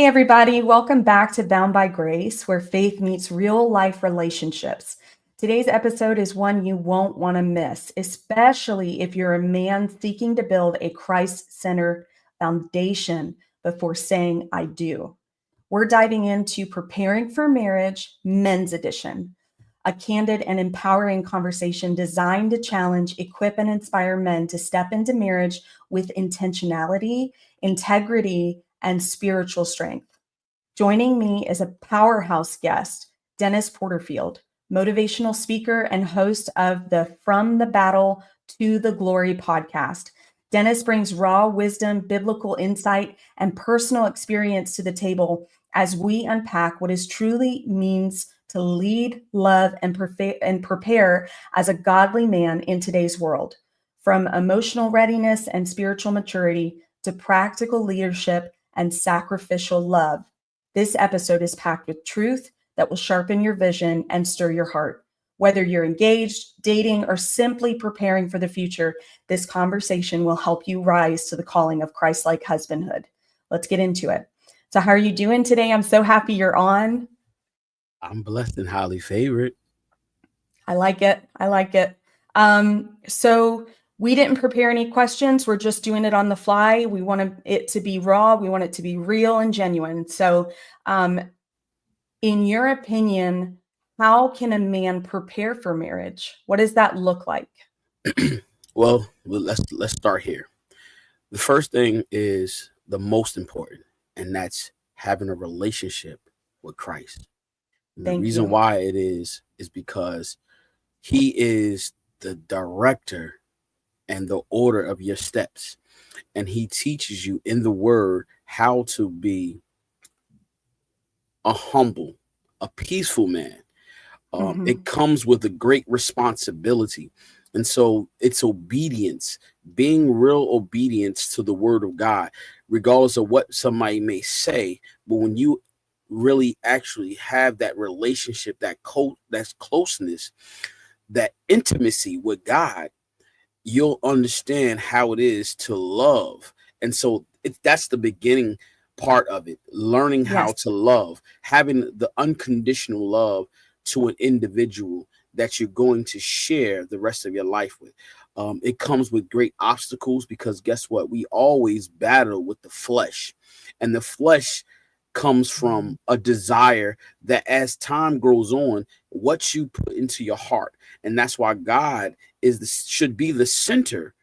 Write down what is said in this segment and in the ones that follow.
Hey, everybody. Welcome back to Bound by Grace, where faith meets real life relationships. Today's episode is one you won't want to miss, especially if you're a man seeking to build a Christ centered foundation before saying, I do. We're diving into Preparing for Marriage, Men's Edition, a candid and empowering conversation designed to challenge, equip, and inspire men to step into marriage with intentionality, integrity, and spiritual strength. Joining me is a powerhouse guest, Dennis Porterfield, motivational speaker and host of the From the Battle to the Glory podcast. Dennis brings raw wisdom, biblical insight, and personal experience to the table as we unpack what it truly means to lead, love, and prepare as a godly man in today's world. From emotional readiness and spiritual maturity to practical leadership and sacrificial love, this episode is packed with truth that will sharpen your vision and stir your heart. Whether you're engaged, dating, or simply preparing for the future, this conversation will help you rise to the calling of Christ-like husbandhood. Let's get into it. So how are you doing today? I'm so happy you're on. I'm blessed and highly favored. I like it. So we didn't prepare any questions. We're just doing it on the fly. We want it to be raw. We want it to be real and genuine. So, in your opinion, how can a man prepare for marriage? What does that look like? Well, let's start here. The first thing is the most important, and that's having a relationship with Christ. And the Thank reason you. why it is because he is the director and the order of your steps. And he teaches you in the word how to be a humble, a peaceful man. Mhm. It comes with a great responsibility. And so it's obedience, being real obedience to the word of God, regardless of what somebody may say. But when you really actually have that relationship, that's closeness, that intimacy with God, you'll understand how it is to love. And so that's the beginning part of it, learning how Yes. to love, having the unconditional love to an individual that you're going to share the rest of your life with. It comes with great obstacles because guess what? We always battle with the flesh, and the flesh comes from a desire that as time grows on, what you put into your heart. And that's why God should be the center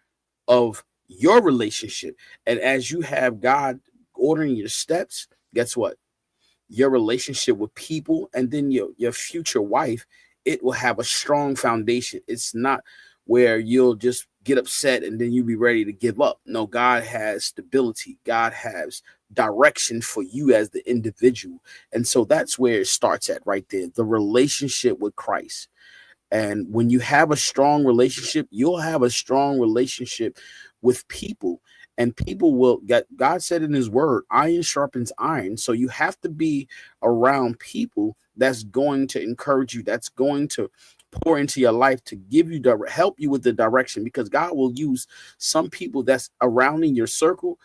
of your relationship. And as you have God ordering your steps, guess what? Your relationship with people and then your future wife, it will have a strong foundation. It's not where you'll just get upset and then you'll be ready to give up. No, God has stability. God has direction for you as the individual. And so that's where it starts at right there, the relationship with Christ. And when you have a strong relationship, you'll have a strong relationship with people. And people will get, God said in his word, iron sharpens iron. So you have to be around people that's going to encourage you, that's going to pour into your life to give you help you with the direction, because God will use some people that's around in your circle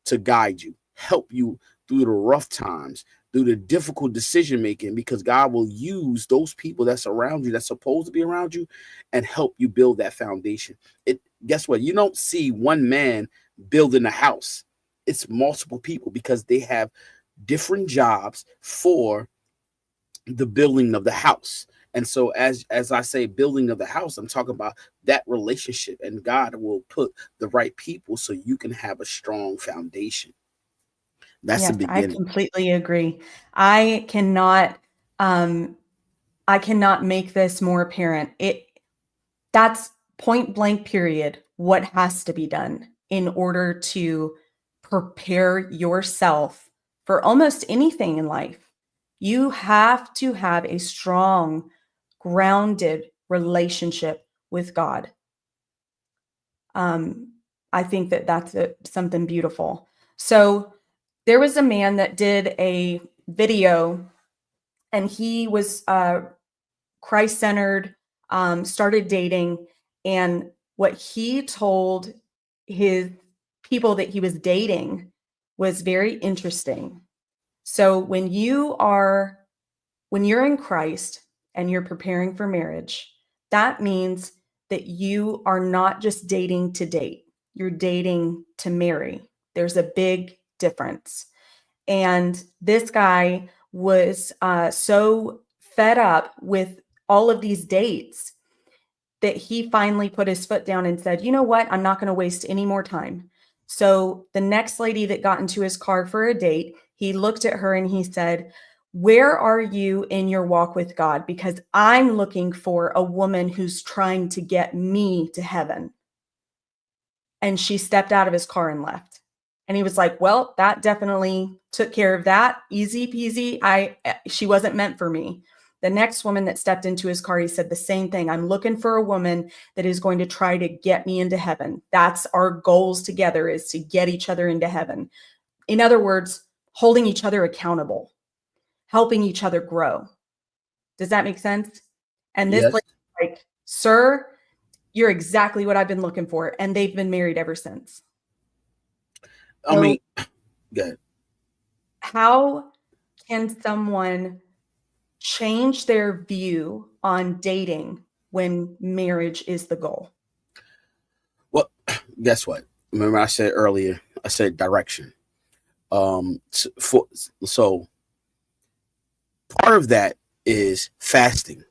to guide you, help you through the rough times, through the difficult decision making, because God will use those people that's around you, that's supposed to be around you, and help you build that foundation. It Guess what? You don't see one man building a house. It's multiple people because they have different jobs for the building of the house. And so as I say building of the house, I'm talking about that relationship, and God will put the right people so you can have a strong foundation. That's the Yes, I beginning. completely agree. I cannot um I cannot make this more apparent. That's point blank period what has to be done in order to prepare yourself for almost anything in life. You have to have a strong, grounded relationship with God. Um, I think that something beautiful. So there was a man that did a video, and he was Christ centered, started dating. And what he told his people that he was dating was very interesting. So when you're in Christ and you're preparing for marriage, that means that you are not just dating to date. You're dating to marry. There's a big difference. And this guy was so fed up with all of these dates that he finally put his foot down and said, you know what? I'm not going to waste any more time. So the next lady that got into his car for a date, he looked at her and he said, where are you in your walk with God? Because I'm looking for a woman who's trying to get me to heaven. And she stepped out of his car and left. And he was like, well, that definitely took care of that. Easy peasy. She wasn't meant for me. The next woman that stepped into his car, he said the same thing. I'm looking for a woman that is going to try to get me into heaven. That's our goals together, is to get each other into heaven. In other words, holding each other accountable, helping each other grow. Does that make sense? And this Yes. lady was like, sir, you're exactly what I've been looking for. And they've been married ever since. I mean, good. How can someone change their view on dating when marriage is the goal? Well, guess what? Remember I said earlier, I said direction. So part of that is fasting,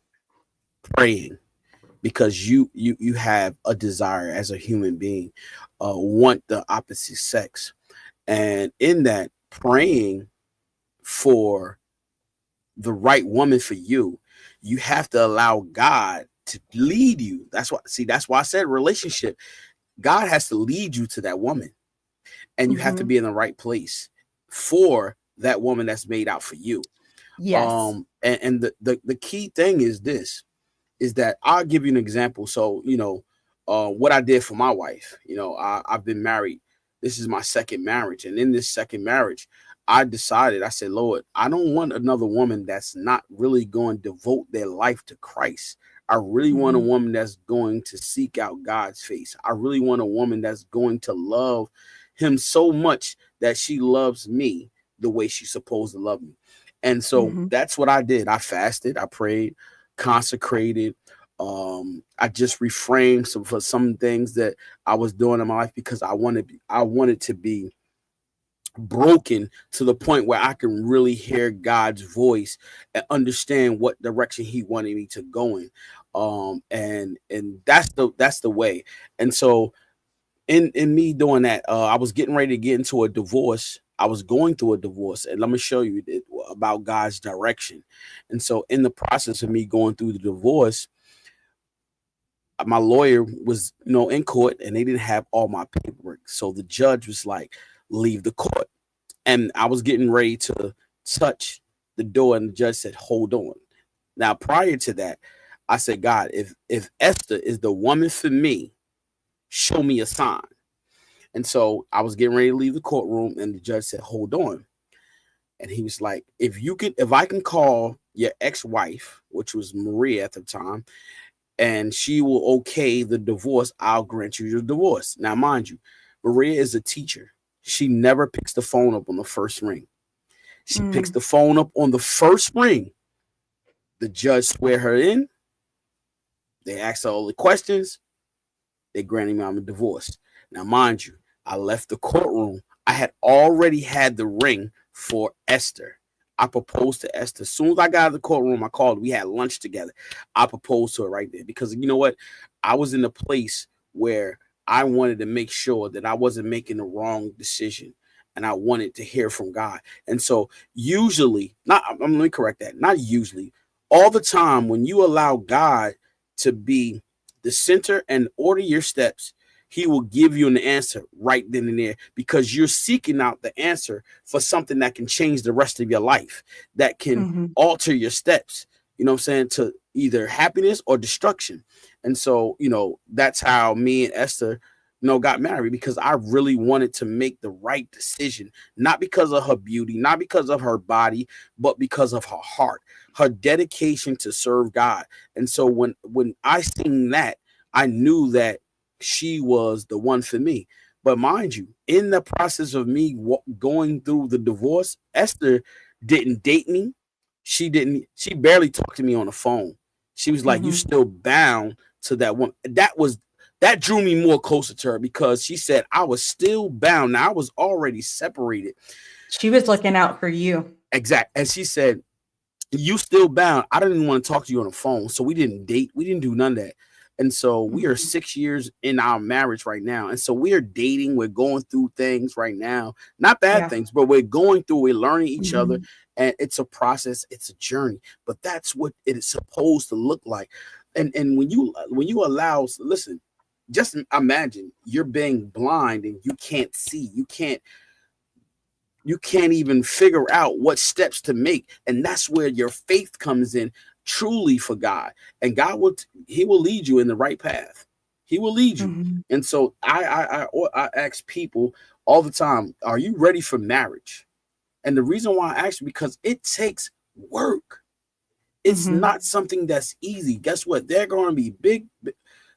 praying, because you have a desire as a human being, want the opposite sex. And in that, praying for the right woman for you, you have to allow God to lead you. That's why I said relationship. God has to lead you to that woman, and you have to be in the right place for that woman that's made out for you. Yes. And the key thing is this, is that I'll give you an example. So, what I did for my wife, I've been married. This is my second marriage. And in this second marriage, I said, Lord, I don't want another woman that's not really going to devote their life to Christ. I really want a woman that's going to seek out God's face. I really want a woman that's going to love him so much that she loves me the way she's supposed to love me. And so that's what I did. I fasted, I prayed, consecrated. I just reframed for some things that I was doing in my life, because I wanted to be broken to the point where I can really hear God's voice and understand what direction he wanted me to go in. And that's the way. And so in me doing that, I was getting ready to get into a divorce. I was going through a divorce, and let me show you about God's direction. And so in the process of me going through the divorce, my lawyer was, in court, and they didn't have all my paperwork. So the judge was like, leave the court. And I was getting ready to touch the door, and the judge said, hold on. Now, prior to that, I said, God, if Esther is the woman for me, show me a sign. And so I was getting ready to leave the courtroom, and the judge said, hold on. And he was like, if I can call your ex-wife, which was Maria at the time, and she will okay the divorce, I'll grant you your divorce. Now, mind you, Maria is a teacher. She never picks the phone up on the first ring. She picks the phone up on the first ring. The judge swear her in. They ask her all the questions. They granted me a divorce. Now, mind you, I left the courtroom. I had already had the ring for Esther. I proposed to Esther. As soon as I got out of the courtroom, I called. We had lunch together. I proposed to her right there, because you know what? I was in a place where I wanted to make sure that I wasn't making the wrong decision, and I wanted to hear from God. And so usually, let me correct that. Not usually, all the time, when you allow God to be the center and order your steps, he will give you an answer right then and there, because you're seeking out the answer for something that can change the rest of your life, that can alter your steps, you know what I'm saying, to either happiness or destruction. And so, that's how me and Esther, got married, because I really wanted to make the right decision, not because of her beauty, not because of her body, but because of her heart, her dedication to serve God. And so when I seen that, I knew that she was the one for me. But mind you, in the process of me going through the divorce, Esther didn't date me. She barely talked to me on the phone. She was like, you Mhm. still bound to that woman. That drew me more closer to her because she said I was still bound. Now I was already separated. She was looking out for you. Exact. And she said, you still bound. I didn't even want to talk to you on the phone. So we didn't date. We didn't do none of that. And so we are Mhm. 6 years in our marriage right now. And so we are dating. We're going through things right now. Not bad Yeah. things, but we're going through, we're learning each other. Mhm. And it's a process, it's a journey. But that's what it is supposed to look like. And when you allow, listen, just imagine you're being blind and you can't see. You can't even figure out what steps to make. And that's where your faith comes in truly for God. And God he will lead you in the right path. He will lead you. Mhm. And so I ask people all the time, are you ready for marriage? And the reason why I ask you, because it takes work. It's Mhm. not something that's easy. Guess what? They're going to be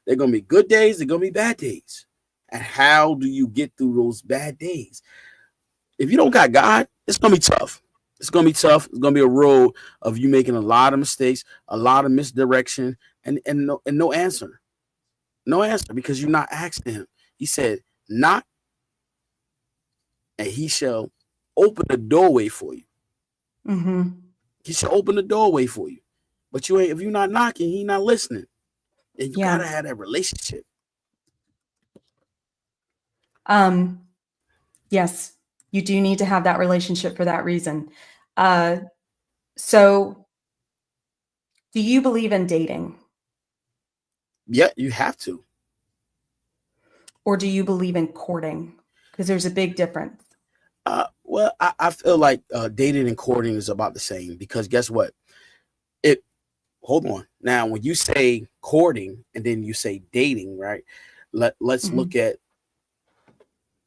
they're going to be good days. They're going to be bad days. And how do you get through those bad days? If you don't got God, it's gonna be tough. It's gonna be tough. It's gonna be a road of you making a lot of mistakes, a lot of misdirection, and no answer, no answer because you're not asking Him. He said, "Knock, and He shall open the doorway for you. Mhm. He shall open the doorway for you." But you ain't. If you're not knocking, He not listening, and you Yeah. gotta have that relationship. Um, yes, you do need to have that relationship for that reason. Uh, so do you believe in dating Yeah, you have to. or do you believe in courting? Because there's a big difference. Well, I feel like dating and courting is about the same because guess what? It hold on. Now, when you say courting and then you say dating, right? Let's look Mhm. at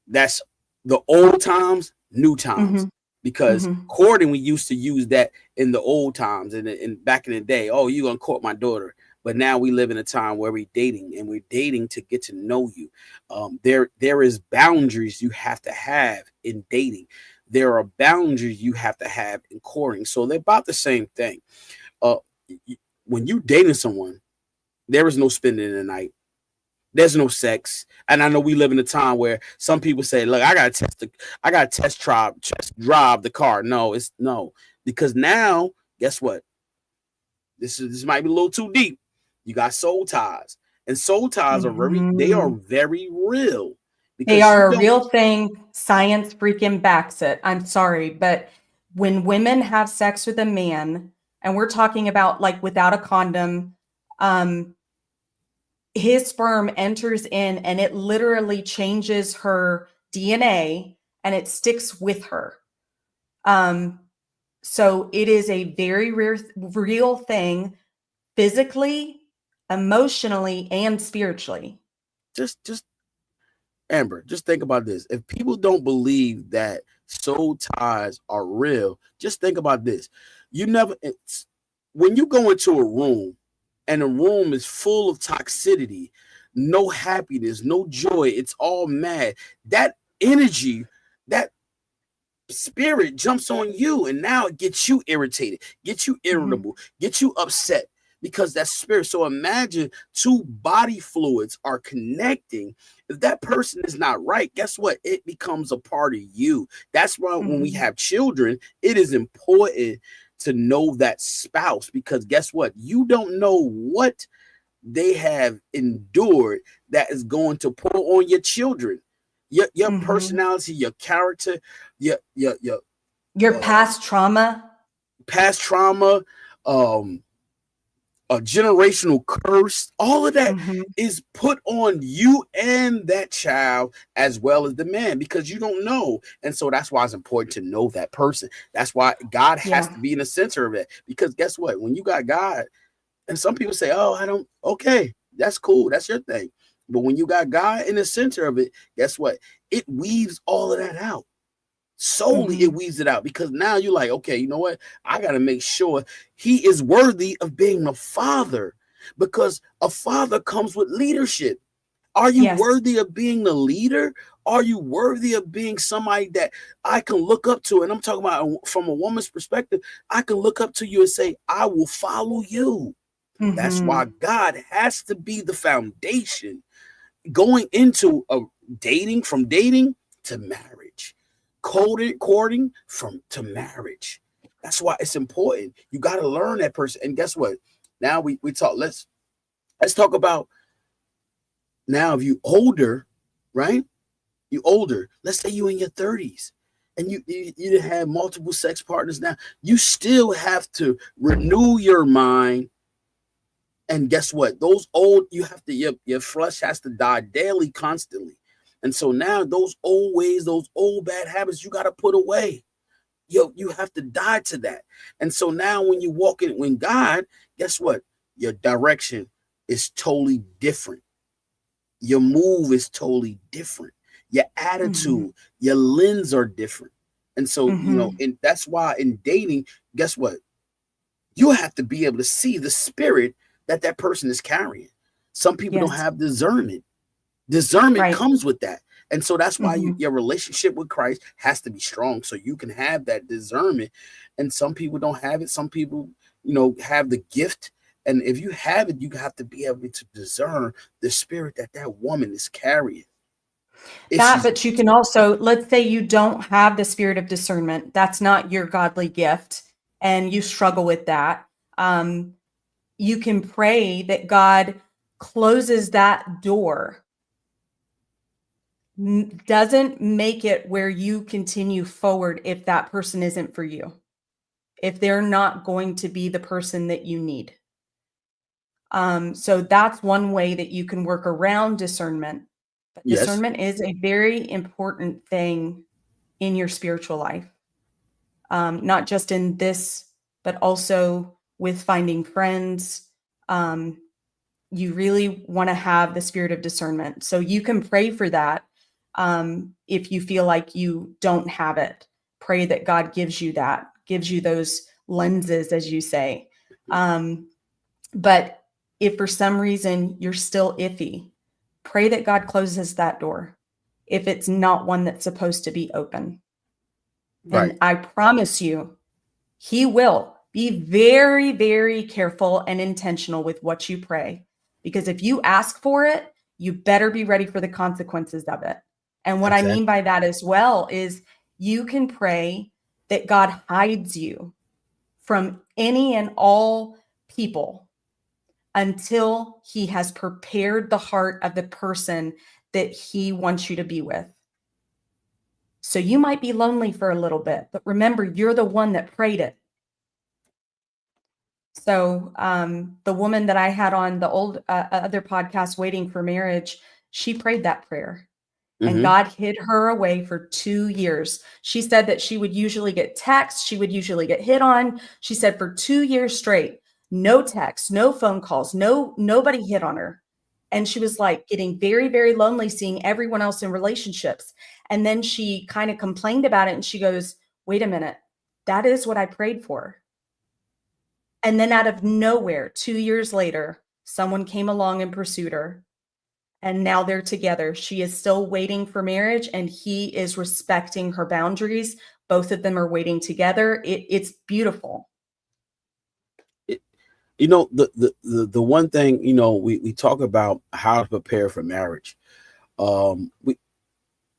that's the old times, new times. Mhm. Because Mhm. courting, we used to use that in the old times and back in the day. Oh, you're gonna court my daughter. But now we live in a time where we're dating and we're dating to get to know you. There is boundaries you have to have in dating. There are boundaries you have to have in courting. So they're about the same thing. Uh, when you dating someone, there is no spending the night. There's no sex. And I know we live in a time where some people say, look, I gotta test drive the car. No, it's no. Because now, guess what? This might be a little too deep. You got soul ties. And soul ties they are Mhm. very real They because you are a don't real thing. Science freaking backs it. I'm sorry, but when women have sex with a man, and we're talking about like without a condom, um, his sperm enters in and it literally changes her DNA and it sticks with her. Um, so it is a very real thing physically, emotionally, and spiritually. just Amber, just think about this. If people don't believe that soul ties are real, just think about this. You never, when you go into a room and the room is full of toxicity, no happiness, no joy, it's all mad. That energy, that spirit jumps on you and now it gets you irritated, gets you Mhm. irritable, gets you upset because that spirit. So imagine two body fluids are connecting. If that person is not right, guess what? It becomes a part of you. That's why when we Mhm. have children, it is important to know that spouse because guess what? You don't know what they have endured that is going to pour on your children. Your Mhm. personality, your character, your Your uh, past trauma. past trauma, um, a generational curse, all of that Mhm. is put on you and that child as well as the man because you don't know. And so that's why it's important to know that person. That's why God has Yeah. to be in the center of it. Because guess what? When you got God, and some people say, oh, I don't, okay, that's cool. That's your thing. But when you got God in the center of it, guess what? It weaves all of that out. Solely it Mhm. weaves it out because now you're like, okay, you know what? I got to make sure he is worthy of being a father because a father comes with leadership. Are you Yes. worthy of being the leader? Are you worthy of being somebody that I can look up to? And I'm talking about from a woman's perspective. I can look up to you and say, I will follow you. That's why Mm-hmm. God has to be the foundation going into a dating, from dating to marriage, courting from to marriage. That's why it's important. You got to learn that person. And guess what? Now we talk. Let's talk about now. If you older, right? You older. Let's say you in your 30s, and you have multiple sex partners. Now you still have to renew your mind. And guess what? Those old, you have to, your flesh has to die daily, constantly. And so now those old ways, those old bad habits, you got to put away. You have to die to that. And so now when you walk in, when God, guess what? Your direction is totally different. Your move is totally different. Your Mm-hmm. attitude, your lens are different. And so, Mm-hmm. and that's why in dating, guess what? You have to be able to see the spirit that that person is carrying. Some people don't Yes. have discernment. Discernment Right. comes with that. And so that's why Mm-hmm. your relationship with Christ has to be strong so you can have that discernment. And some people don't have it. Some people, have the gift. And if you have it, you have to be able to discern the spirit that that woman is carrying. If That, she's, but you can also, let's say you don't have the spirit of discernment. That's not your godly gift, and you struggle with that. Um, you can pray that God closes that door, doesn't make it where you continue forward if that person isn't for you, if they're not going to be the person that you need. So that's one way that you can work around discernment. But yes, discernment is a very important thing in your spiritual life, not just in this, but also with finding friends. Um, you really want to have the spirit of discernment. So you can pray for that. If you feel like you don't have it, pray that God gives you that, gives you those lenses, as you say. Um, but if for some reason you're still iffy, pray that God closes that door if it's not one that's supposed to be open. right. And I promise you, He will. Be very, very careful and intentional with what you pray. Because if you ask for it, you better be ready for the consequences of it. And what I mean Exactly. by that as well is you can pray that God hides you from any and all people until He has prepared the heart of the person that He wants you to be with. So you might be lonely for a little bit, but remember, you're the one that prayed it. So the woman that I had on the old other podcast, Waiting for Marriage, she prayed that prayer. And Mm-hmm. God hid her away for 2 years. She said that she would usually get texts, she would usually get hit on. She said for 2 years straight, no texts, no phone calls, nobody hit on her. And she was like getting very, very lonely seeing everyone else in relationships. And then she kind of complained about it and she goes, "Wait a minute. That is what I prayed for." And then out of nowhere, 2 years later, someone came along and pursued her, and now they're together. She is still waiting for marriage, and he is respecting her boundaries. Both of them are waiting together. It's beautiful. The one thing, we talk about how to prepare for marriage. We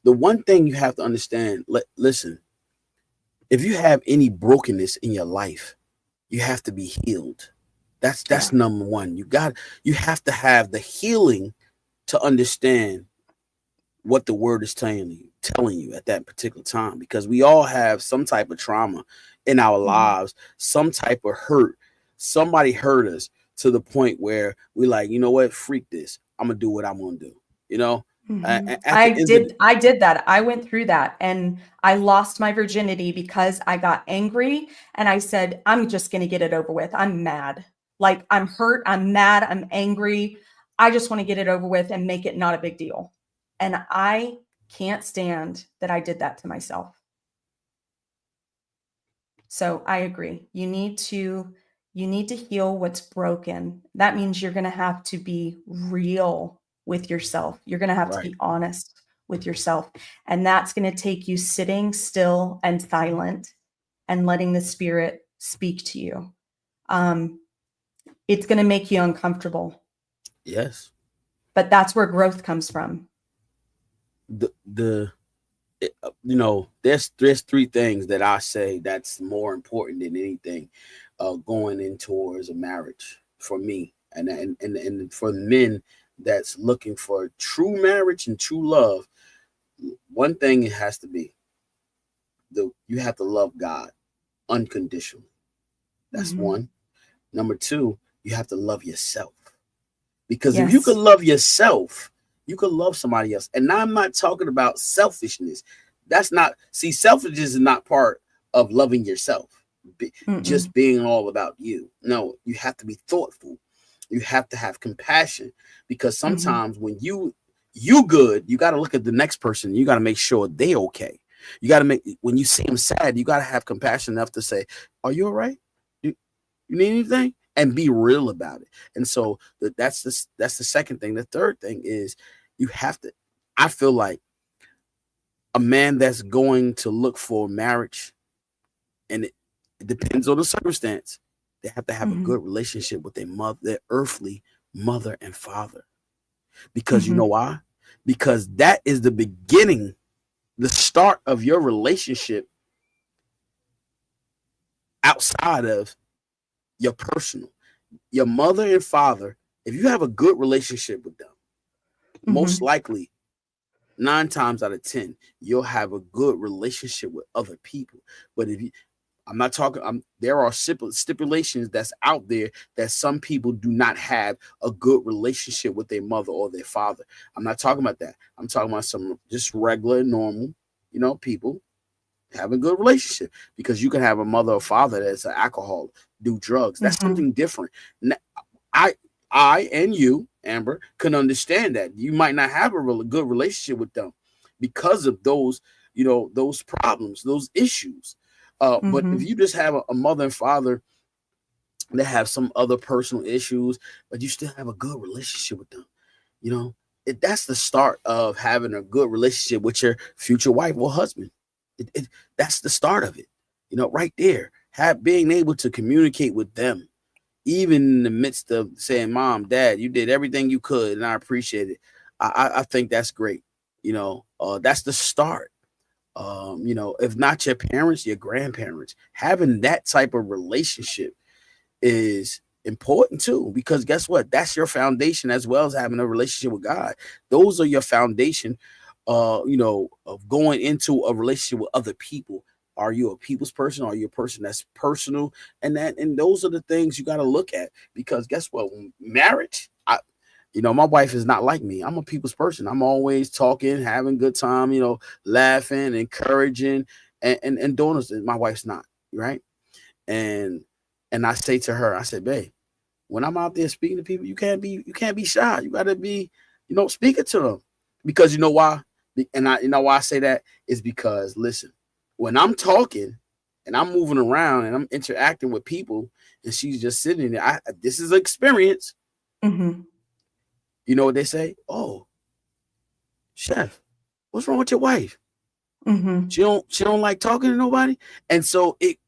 The one thing you have to understand, listen, if you have any brokenness in your life, you have to be healed. That's Yeah. number one. You have to have the healing to understand what the word is telling you at that particular time, because we all have some type of trauma in our Mhm. lives, some type of hurt. Somebody hurt us to the point where we like, you know what, freak this. I'm gonna do what I'm gonna do. You know, Mhm. at the end of the, I did that. I went through that and I lost my virginity because I got angry and I said, "I'm just going to get it over with. I'm mad. Like I'm hurt, I'm mad, I'm angry. I just want to get it over with and make it not a big deal." And I can't stand that I did that to myself. So I agree. You need to heal what's broken. That means you're going to have to be real. with yourself. You're going to have to Right. be honest with yourself. And that's going to take you sitting still and silent and letting the Spirit speak to you. It's going to make you uncomfortable, Yes. but that's where growth comes from. There's three things that I say that's more important than anything going in towards a marriage for me, and for men that's looking for true marriage and true love. One thing it has to be, you have to love God unconditionally. That's one. Number two, you have to love yourself, because if you Yes. could love yourself, you could love somebody else. And now I'm not talking about selfishness. Selfishness is not part of loving yourself, just being all about you. No, you have to be thoughtful. You have to have compassion, because sometimes when you good, you got to look at the next person. You got to make sure they okay. You got to when you see them sad, you got to have compassion enough to say, "Are you all right? You need anything?" And be real about it. And so that's the second thing. The third thing is you have to. I feel like a man that's going to look for marriage, and it depends on the circumstance, they have to have a good relationship with their earthly mother and father. Because you know why? Because that is the beginning, the start of your relationship outside of your personal. Your mother and father, if you have a good relationship with them, most likely 9 times out of 10, you'll have a good relationship with other people. But there are stipulations that's out there that some people do not have a good relationship with their mother or their father. I'm not talking about that. I'm talking about some just regular, normal, people have a good relationship, because you can have a mother or father that's an alcoholic, do drugs. That's something different. I and you, Amber, can understand that you might not have a really good relationship with them because of those, those problems, those issues. But if you just have a mother and father that have some other personal issues, but you still have a good relationship with them, that's the start of having a good relationship with your future wife or husband. That's the start of it, right there. Being able to communicate with them, even in the midst of saying, "Mom, Dad, you did everything you could, and I appreciate it." I think that's great. That's the start. If not your parents, your grandparents, having that type of relationship is important too, because guess what? That's your foundation, as well as having a relationship with God. Those are your foundation, of going into a relationship with other people. Are you a people's person? Are you a person that's personal? And those are the things you got to look at, because guess what? Marriage, my wife is not like me. I'm a people's person. I'm always talking, having good time, laughing, encouraging, and doing this. My wife's not, right? And I say to her, I said, "Babe, when I'm out there speaking to people, you can't be shy. You got to be, speaking to them, because you know why?" And why I say that is because, listen, when I'm talking and I'm moving around and I'm interacting with people, and she's just sitting there, this is an experience. You know what they say? "Oh, Chef, what's wrong with your wife? She don't like talking to nobody." And so it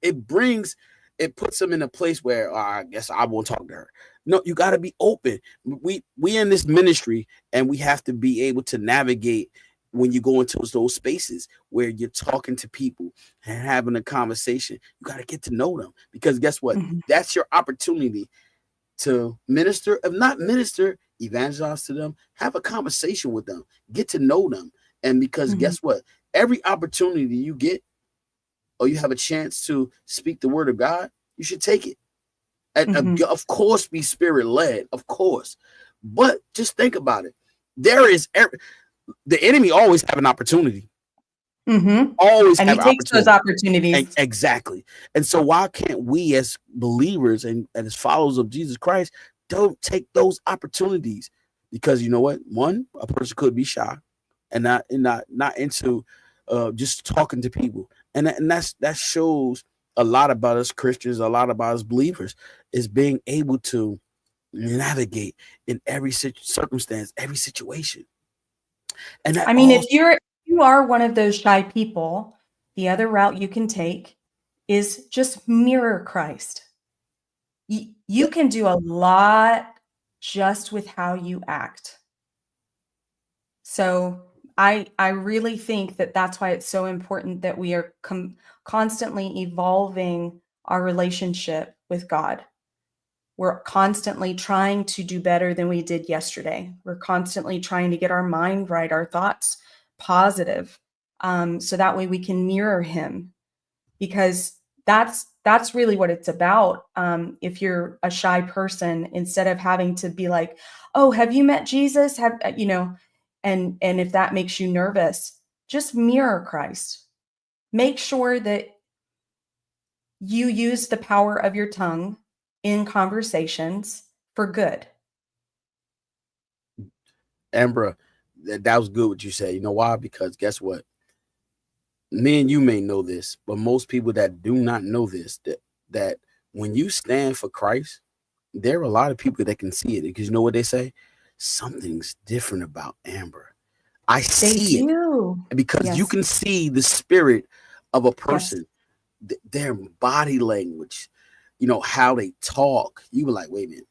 puts them in a place where, I guess I won't talk to her. No, you got to be open. We in this ministry, and we have to be able to navigate when you go into those spaces where you're talking to people and having a conversation. You got to get to know them, because guess what? That's your opportunity to minister. If not minister, evangelize to them, have a conversation with them, get to know them. And because guess what? Every opportunity you get, or you have a chance to speak the word of God, you should take it. And of course, be spirit led, of course. But just think about it. The enemy always have an opportunity. Always and have he takes those opportunities. Exactly. And so why can't we, as believers and as followers of Jesus Christ, don't take those opportunities? Because you know what? One, a person could be shy and not into just talking to people. And that shows a lot about us Christians, a lot about us believers, is being able to navigate in every circumstance, every situation. And that I mean, all, if you are one of those shy people, the other route you can take is just mirror Christ. You can do a lot just with how you act. So I really think that that's why it's so important that we are constantly evolving our relationship with God. We're constantly trying to do better than we did yesterday. We're constantly trying to get our mind right, our thoughts positive, so that way we can mirror Him, because that's really what it's about. If you're a shy person, instead of having to be like, "Oh, have you met Jesus?" Have you know? And if that makes you nervous, just mirror Christ. Make sure that you use the power of your tongue in conversations for good. Ambra, that was good what you said. You know why? Because guess what? Me and you may know this, but most people that do not know this, that when you stand for Christ, there are a lot of people that can see it, because you know what they say? Something's different about Amber. I They see it, do. because you Yes. can see the spirit of a Yes. person, their body language, how they talk. You were like, wait a minute,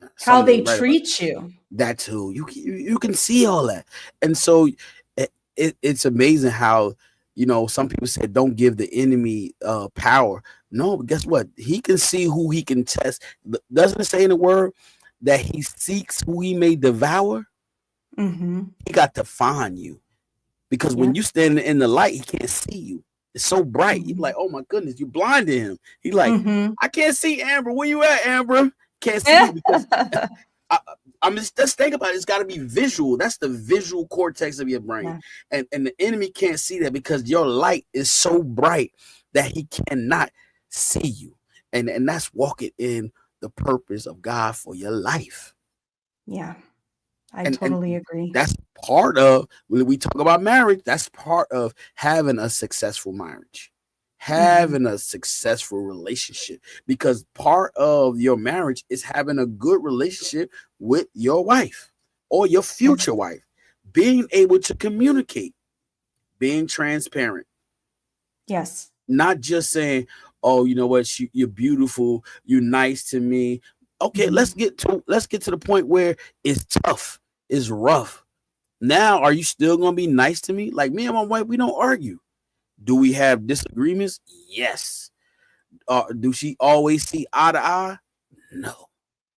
How something they ain't right about treat you. that too. You can see all that. And so it's amazing how, some people say don't give the enemy power. No, but guess what? He can see who he can test. Doesn't it say in the word that he seeks who he may devour? Mhm. He got to find you, because when Yep. you stand in the light, he can't see you. It's so bright. You be like, Mhm. oh my goodness, you blinded him. He like, Mhm. I can't see Amber. Where you at, Amber? Can't see you because I, I'm just think about it. It's got to be visual. That's the visual cortex of your brain, Yeah. and the enemy can't see that because your light is so bright that he cannot see you, and that's walking in the purpose of God for your life, Yeah. I and totally agree. that's part of when we talk about marriage. That's part of having a successful marriage, Mhm. having a successful relationship, because part of your marriage is having a good relationship with your wife or your Yes. future wife, being able to communicate, being transparent, Yes. not just saying, oh, you know what, you're beautiful, you're nice to me. Okay, Mhm. let's get to the point where it's tough, it's rough. Now, are you still gonna be nice to me? Like me and my wife, we don't argue. Do we have disagreements? Yes. Do she always see eye to eye? No.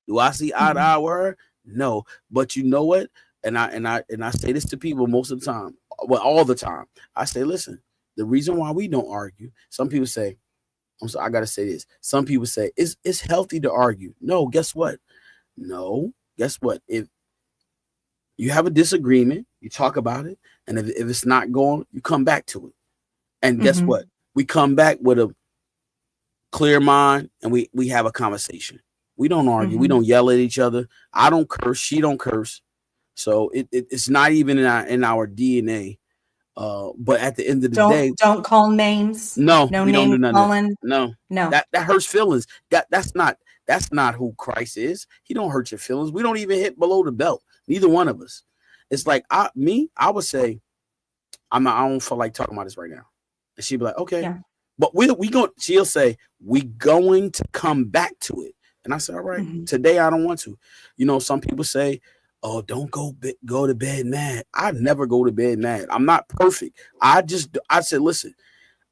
Do I see eye to Mhm. eye with her? No. But you know what? And I say this to people most of the time, well, all the time. I say, listen, the reason why we don't argue, some people say, I'm sorry, I gotta say this. Some people say it's healthy to argue. No, guess what? No, guess what? If you have a disagreement, you talk about it, and if it's not going, you come back to it. And guess what? Mhm. We come back with a clear mind, and we have a conversation. We don't argue. We Mhm. don't yell at each other. I don't curse. She don't curse. So it's not even in our DNA. But at the end of the day, Don't call names. no, No we don't name do none of that. calling. No, No. that hurts feelings. That's not who Christ is. He don't hurt your feelings. We don't even hit below the belt. Neither one of us. It's like I would say, I don't feel like talking about this right now. And she'd be like, okay. Yeah. But she'll say, we going to come back to it. And I said, all right, Mhm. today I don't want to. Some people say, oh, don't go to bed mad. I never go to bed mad. I'm not perfect. I said, listen,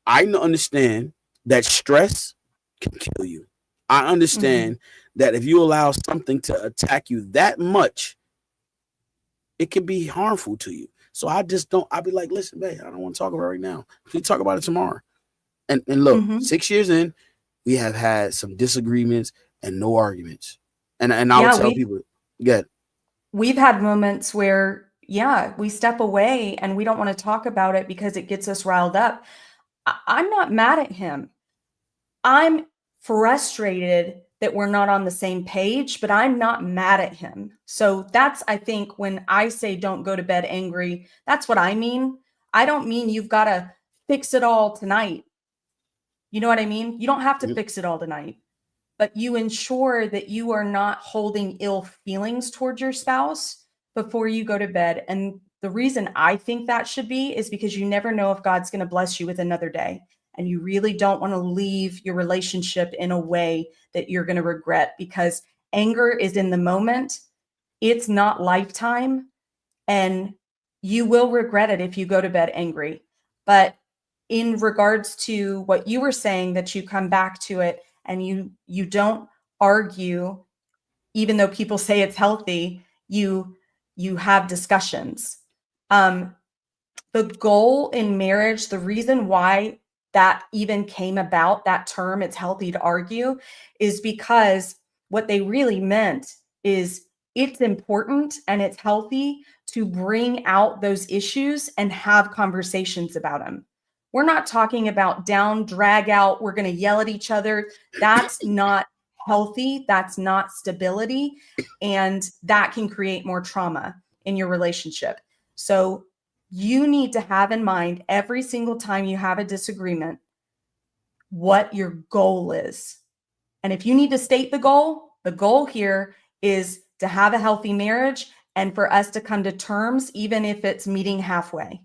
I understand that stress can kill you. I Mhm. understand that if you allow something to attack you that much, it can be harmful to you. So I just don't. I'll be like, listen, babe, I don't want to talk about it right now. We talk about it tomorrow. And look, Mhm. 6 years in, we have had some disagreements and no arguments. And I would Yeah, tell people, yeah, we've had moments where, yeah, we step away and we don't want to talk about it because it gets us riled up. I'm not mad at him. I'm frustrated that we're not on the same page, but I'm not mad at him. So that's, I think, when I say don't go to bed angry, that's what I mean. I don't mean you've got to fix it all tonight. You know what I mean? You don't have to mhm, fix it all tonight. but you ensure that you are not holding ill feelings towards your spouse before you go to bed. And the reason I think that should be is because you never know if God's going to bless you with another day. And you really don't want to leave your relationship in a way that you're going to regret, because anger is in the moment. It's not lifetime. And you will regret it if you go to bed angry. But in regards to what you were saying, that you come back to it and you don't argue, even though people say it's healthy, you have discussions. The goal in marriage, the reason why that even came about, that term, it's healthy to argue, is because what they really meant is it's important and it's healthy to bring out those issues and have conversations about them. We're not talking about down, drag out, we're going to yell at each other. That's not healthy. That's not stability. And that can create more trauma in your relationship. So you need to have in mind every single time you have a disagreement, what your goal is. And if you need to state the goal here is to have a healthy marriage and for us to come to terms, even if it's meeting halfway.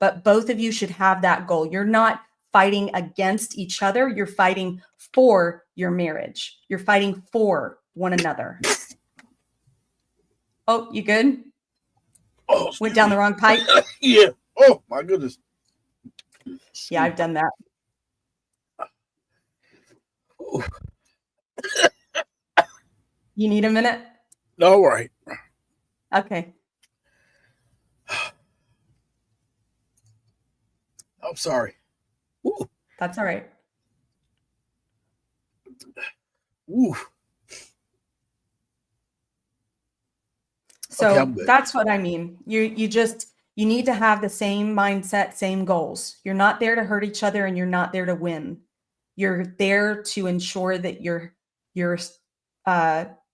But both of you should have that goal. You're not fighting against each other. You're fighting for your marriage. You're fighting for one another. Oh, you good? Oh, went down the wrong pipe. Yeah. Oh my goodness. Yeah, I've done that. Oh. You need a minute? All right. Okay. I'm sorry. Ooh. That's all right. Ooh. So Okay, that's what I mean. You need to have the same mindset, same goals. You're not there to hurt each other and you're not there to win. You're there to ensure that you're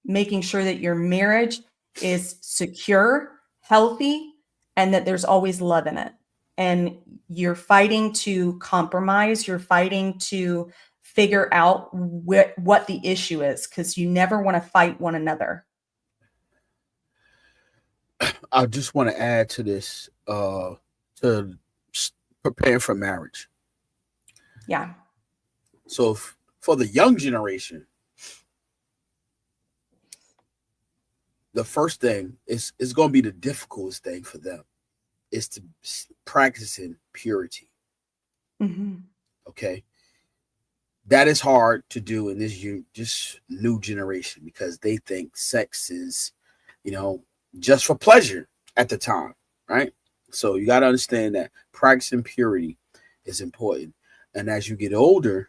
making sure that your marriage is secure, healthy, and that there's always love in it. And you're fighting to compromise. You're fighting to figure out what the issue is, because you never want to fight one another. I just want to add to this, to prepare for marriage. Yeah. So for the young generation, the first thing is going to be the difficult thing for them is to practicing purity. Mm-hmm. Okay. That is hard to do in this just new generation because they think sex is, just for pleasure at the time, right? So you got to understand that practicing purity is important. And as you get older,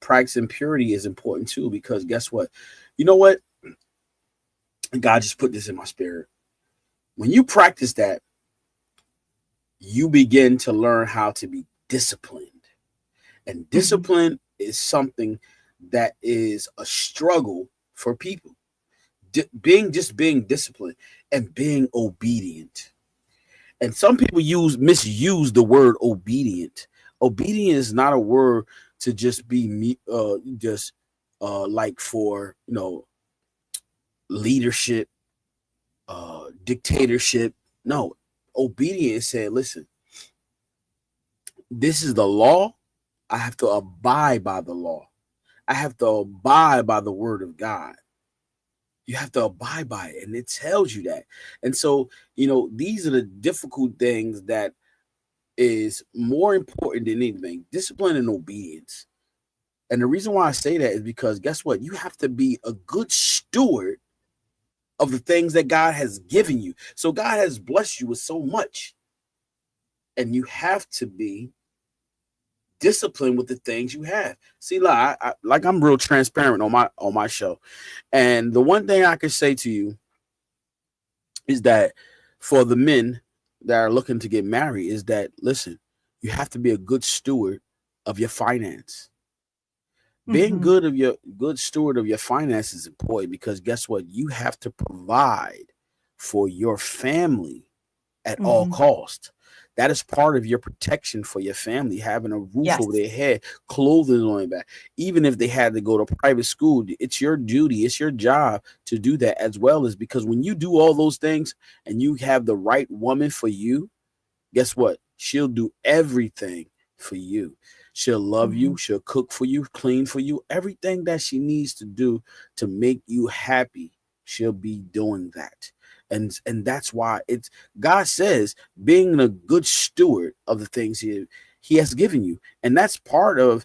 practicing purity is important too, because guess what? You know what? God just put this in my spirit. When you practice that, you begin to learn how to be disciplined. And discipline is something that is a struggle for people. Being disciplined and being obedient. And some people misuse the word obedient. Obedient is not a word to just be like for leadership, dictatorship. No, obedience said, listen, this is the law. I have to abide by the law. I have to abide by the word of God. You have to abide by it, and it tells you that. And so, these are the difficult things that is more important than anything: discipline and obedience. And the reason why I say that is because guess what? You have to be a good steward of the things that God has given you. So God has blessed you with so much, and you have to be disciplined with the things you have. See, like I'm real transparent on my show. And the one thing I can say to you is that for the men that are looking to get married is that, listen, you have to be a good steward of your finance. Being good steward of your finances is important because guess what? You have to provide for your family at all cost. That is part of your protection for your family, having a roof over Yes. their head, clothing on their back. Even if they had to go to private school, it's your duty, it's your job to do that as well. As because when you do all those things and you have the right woman for you, guess what? She'll do everything for you. She'll love Mm-hmm. you. She'll cook for you, clean for you, everything that she needs to do to make you happy. She'll be doing that. And that's why it's God says being a good steward of the things he has given you. And that's part of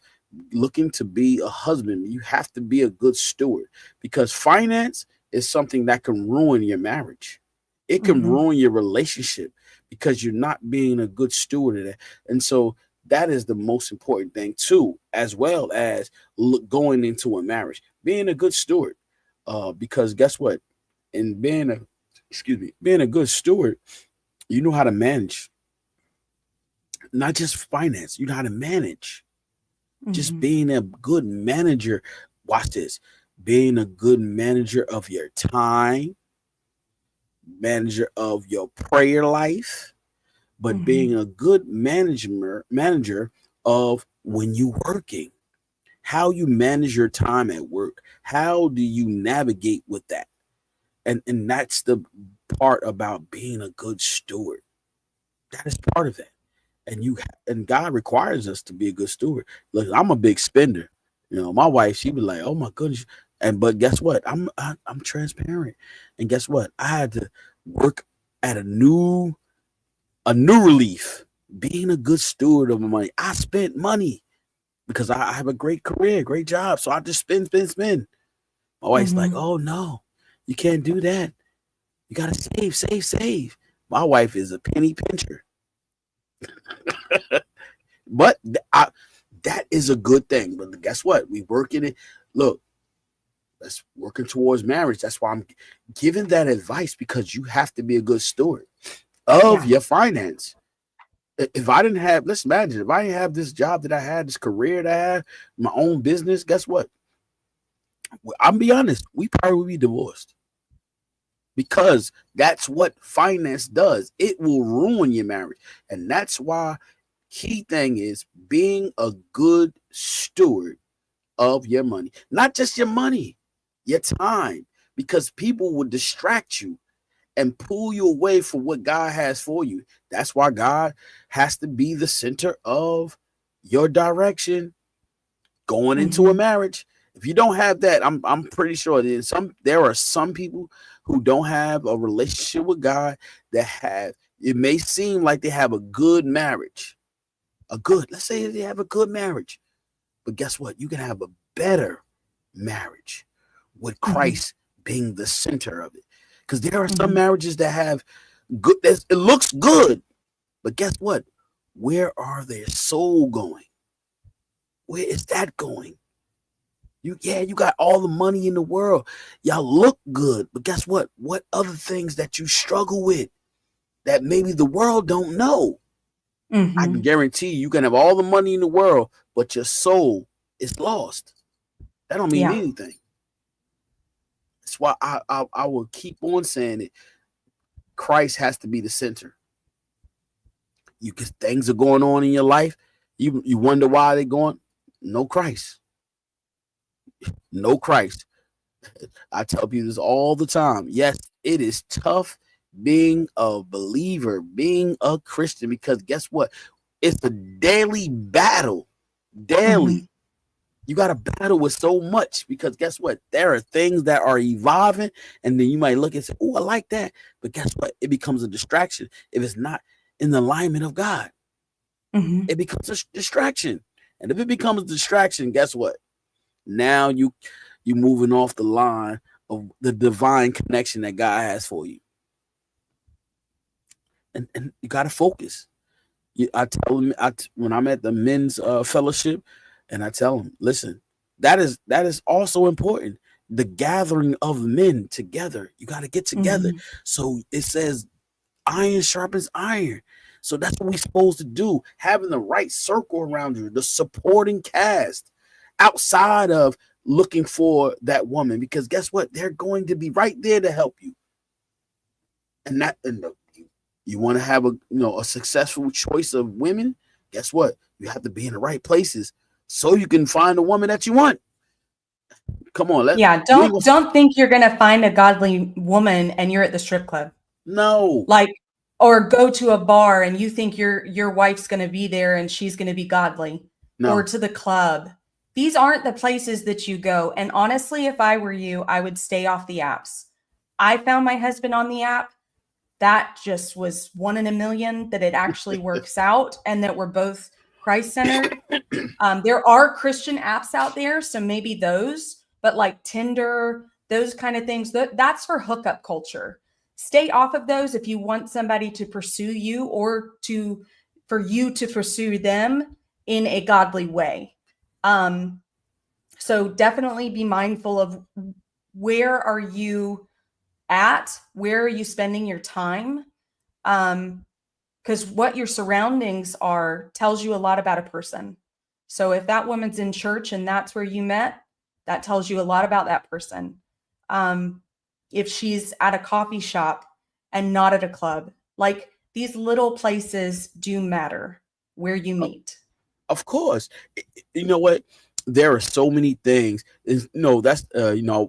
looking to be a husband. You have to be a good steward because finance is something that can ruin your marriage. It can Mm-hmm. ruin your relationship because you're not being a good steward of that. And so that is the most important thing too, as well as going into a marriage, being a good steward. Because guess what? In being a good steward, you know how to manage, not just finance. You know how to manage. Just Mm-hmm. being a good manager. Watch this. Being a good manager of your time, manager of your prayer life, but Mm-hmm. being a good manager of when you working, how you manage your time at work, how do you navigate with that, and that's the part about being a good steward. That is part of it. And God requires us to be a good steward. Look, I'm a big spender. My wife, she be like, "Oh my goodness," but guess what? I'm transparent, and guess what? I had to work at a new relief, being a good steward of my money. I spent money because I have a great career, great job. So I just spend, spend, spend. My wife's like, Mm-hmm. oh no, you can't do that. You gotta save, save, save. My wife is a penny pincher. But that is a good thing. But guess what? We work in it. Look, that's working towards marriage. That's why I'm giving that advice because you have to be a good steward of Yeah. your finance. If I didn't have, let's imagine, if I didn't have this job that I had, this career that I have, my own business, guess what? I'm be honest, we probably would be divorced because that's what finance does. It will ruin your marriage. And that's why key thing is being a good steward of your money, not just your money, your time, because people will distract you and pull you away from what God has for you. That's why God has to be the center of your direction going into a Mm-hmm. marriage. If you don't have that, I'm pretty sure there are some people who don't have a relationship with God that have, it may seem like they have a good marriage. Let's say they have a good marriage. But guess what? You can have a better marriage with Mm-hmm. Christ being the center of it. Because there are some Mm-hmm. marriages that have good, it looks good, but guess what? Where are their soul going? Where is that going? You got all the money in the world. Y'all look good, but guess what? What other things that you struggle with that maybe the world don't know? I can Mm-hmm. guarantee you can have all the money in the world, but your soul is lost. That don't mean Yeah. anything. That's why I will keep on saying it. Christ has to be the center. You Because things are going on in your life. You wonder why they're going. No Christ. No Christ. I tell people this all the time. Yes, it is tough being a believer, being a Christian, because guess what? It's a daily battle. Mm-hmm. Daily. You got to battle with so much because guess what? There are things that are evolving, and then you might look and say, "Oh, I like that," but guess what? It becomes a distraction if it's not in the alignment of God. Mm-hmm. It becomes a distraction, and if it becomes a distraction, guess what? Now you moving off the line of the divine connection that God has for you, and you got to focus. I tell them when I'm at the men's fellowship, and I tell them, listen, that is also important. The gathering of men together, you got to get together. Mm-hmm. So it says, iron sharpens iron. So that's what we're supposed to do. Having the right circle around you, the supporting cast, outside of looking for that woman, because guess what? They're going to be right there to help you, and You want to have a successful choice of women. Guess what? You have to be in the right places so you can find the woman that you want. Come on, Yeah, don't think you're gonna find a godly woman and you're at the strip club. no. Like, or go to a bar and you think your wife's gonna be there and she's gonna be godly, or No. to the club. These aren't the places that you go. And honestly, if I were you, I would stay off the apps. I found my husband on the app. That just was one in a million that it actually works out and that we're both Christ centered. There are Christian apps out there, so maybe those, but like Tinder, those kind of things, that's for hookup culture. Stay off of those if you want somebody to pursue you or for you to pursue them in a godly way. So definitely be mindful of where are you at? Where are you spending your time? Because what your surroundings are tells you a lot about a person. So if that woman's in church and that's where you met, that tells you a lot about that person. If she's at a coffee shop and not at a club, like these little places do matter where you meet. Of course. You know what? There are so many things. That's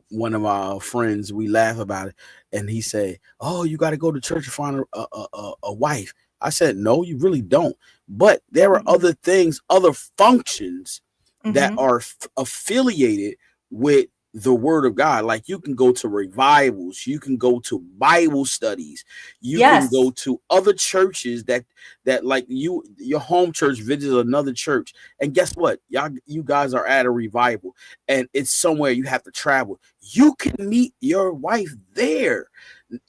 one of our friends. We laugh about it, and he said, "Oh, you got to go to church to find a wife." I said, "No, you really don't." But there are other things, other functions that are affiliated with the word of God. Like you can go to revivals, you can go to Bible studies, you can go to other churches that like your home church visits another church. And guess what? You guys are at a revival and it's somewhere you have to travel. You can meet your wife there.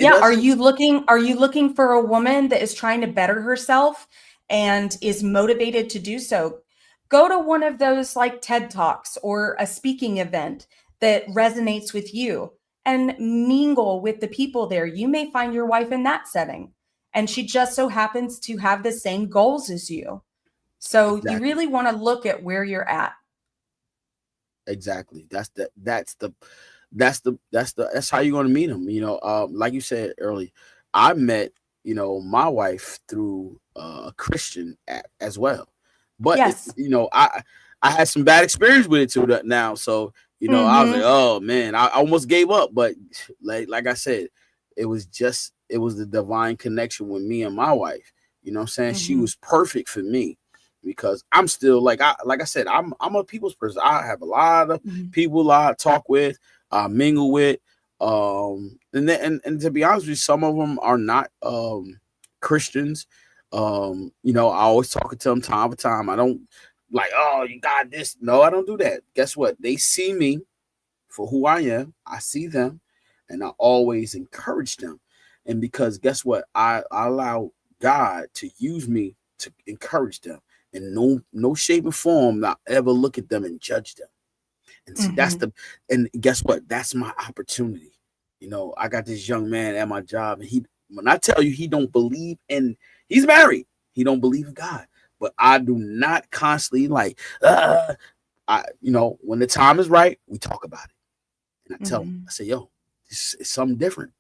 Are you looking for a woman that is trying to better herself and is motivated to do so? Go to one of those like TED Talks or a speaking event that resonates with you and mingle with the people there. You may find your wife in that setting, and she just so happens to have the same goals as you. So you really want to look at where you're at. Exactly. That's how you're going to meet them. Like you said earlier, I met, my wife through a Christian app as well. But I had some bad experience with it too now. So, I was like, oh man, I almost gave up. But like I said, it was the divine connection with me and my wife. You know what I'm saying? She was perfect for me because I'm still like I said, I'm a people's person. I have a lot of people I talk with, mingle with. And to be honest with you, some of them are not Christians. I always talk to them time to time. I don't like, oh, you got this. No, I don't do that. Guess what? They see me for who I am. I see them and I always encourage them. And because guess what? I allow God to use me to encourage them. In no shape or form, not ever look at them and judge them. And see, and guess what? That's my opportunity. I got this young man at my job, and when I tell you he don't believe in, he's married. He don't believe in God. But I do not constantly when the time is right, we talk about it. And I tell him, I say, yo, it's something different.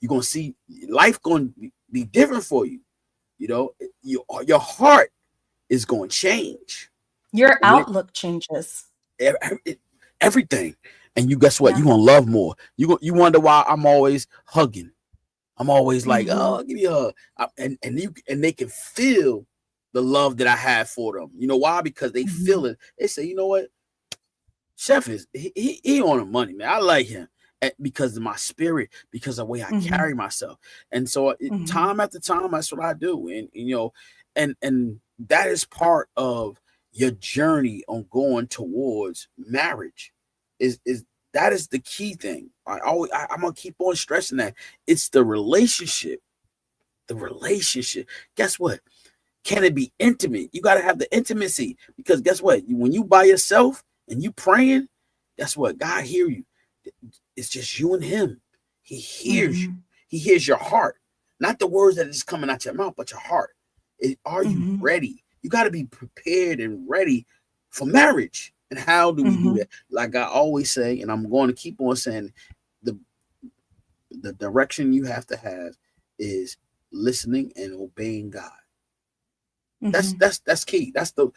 You're going to see life going to be different for you. Your heart is going to change. Your outlook changes. Everything. And you guess what? You're going to love more. You wonder why I'm always hugging. I'm always like, oh, give me a hug. And they can feel the love that I have for them. You know why? Because they feel it. They say, you know what? Chef he on the money, man. I like him because of my spirit, because of the way I carry myself. And so time after time, that's what I do. And that is part of your journey on going towards marriage. That is the key thing. I'm gonna keep on stressing that. It's the relationship. The relationship. Guess what? Can it be intimate? You got to have the intimacy, because guess what? When you by yourself and you praying, guess what? God hear you. It's just you and him. He hears you. He hears your heart, not the words that is coming out your mouth, but your heart. Are you ready? You got to be prepared and ready for marriage. And how do we do that? Like I always say, and I'm going to keep on saying, the direction you have to have is listening and obeying God. Mhm. That's key. That's the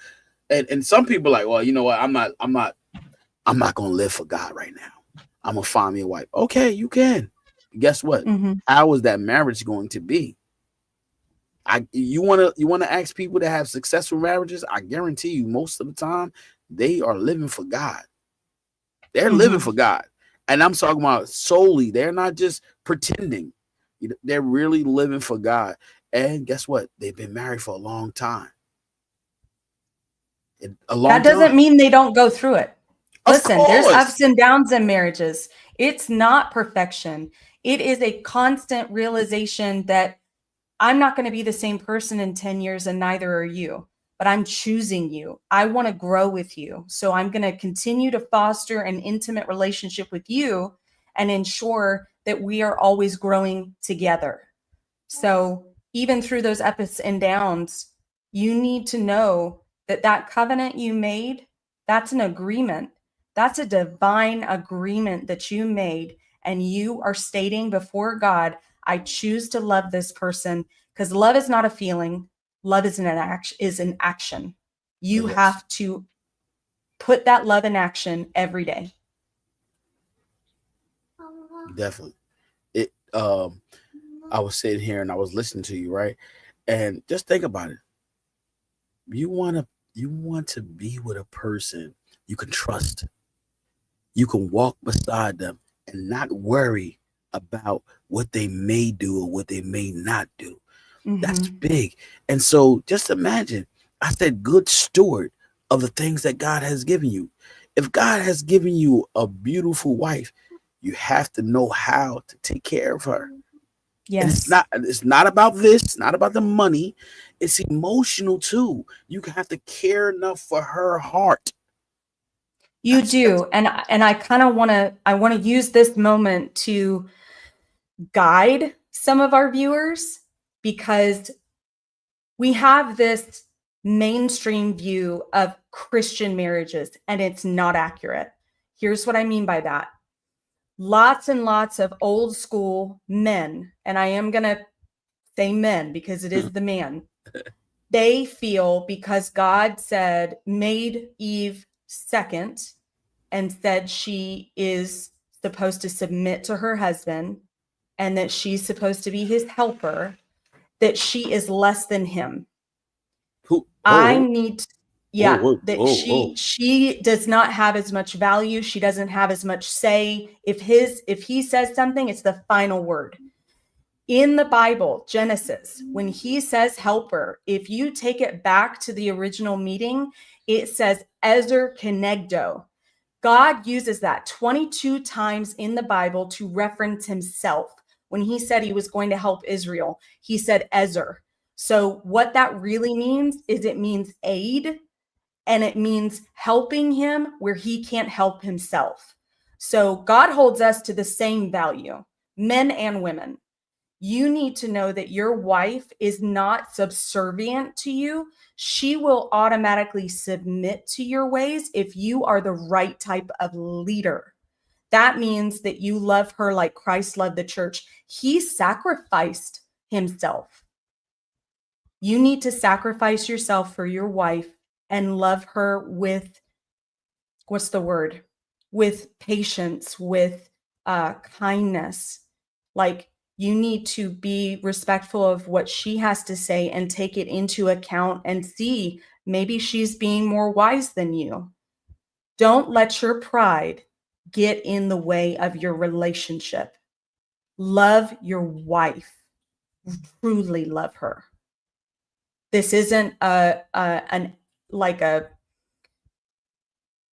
and some people are like, well, you know what? I'm not gonna live for God right now. I'm gonna find me a wife. Okay, you can. Guess what? Mhm. How is that marriage going to be? You wanna ask people that have successful marriages? I guarantee you, most of the time, they are living for God. They're living Mhm. for God, and I'm talking about solely. They're not just pretending. They're really living for God. And guess what? They've been married for a long time. A long That doesn't time. mean they don't go through it. Of Listen, there's course. ups and downs in marriages. It's not perfection. It is a constant realization that I'm not going to be the same person in 10 years, and neither are you, but I'm choosing you. I want to grow with you. So I'm going to continue to foster an intimate relationship with you and ensure that we are always growing together. So even through those ups and downs, you need to know that that covenant you made, that's an agreement. That's a divine agreement that you made. And you are stating before God, I choose to love this person, because love is not a feeling. Love is an action. You Yes, have to put that love in action every day. definitely. It. I was sitting here and I was listening to you, right? And just think about it. You want to be with a person you can trust. You can walk beside them and not worry about what they may do or what they may not do. That's Mhm. big. And so just imagine, I said, good steward of the things that God has given you. If God has given you a beautiful wife, you have to know how to take care of her. And it's Yes. not it's not about this, not about the money. It's emotional too. You have to care enough for her heart. You That's do. And I kind of want to use this moment to guide some of our viewers, because we have this mainstream view of Christian marriages and it's not accurate. Here's what I mean by that. Lots and lots of old school men, and I am going to say men because it is the man. They feel because God said, made Eve second, and said she is supposed to submit to her husband and that she's supposed to be his helper, that she is less than him. who I oh need, oh yeah, oh that oh she oh she does not have as much value. She doesn't have as much say. If he says something, it's the final word. In the Bible, Genesis, when he says helper, if you take it back to the original meeting, it says Ezer Kenegdo. God uses that 22 times in the Bible to reference himself. When he said he was going to help Israel, he said Ezer. So what that really means is it means aid, and it means helping him where he can't help himself. So God holds us to the same value, men and women. You need to know that your wife is not subservient to you. She will automatically submit to your ways if you are the right type of leader. That means that you love her like Christ loved the church. He sacrificed himself. You need to sacrifice yourself for your wife and love her with, what's the word? With patience, with kindness. Like, you need to be respectful of what she has to say and take it into account and see maybe she's being more wise than you. Don't let your pride get in the way of your relationship. Love your wife. Truly love her. This isn't an like a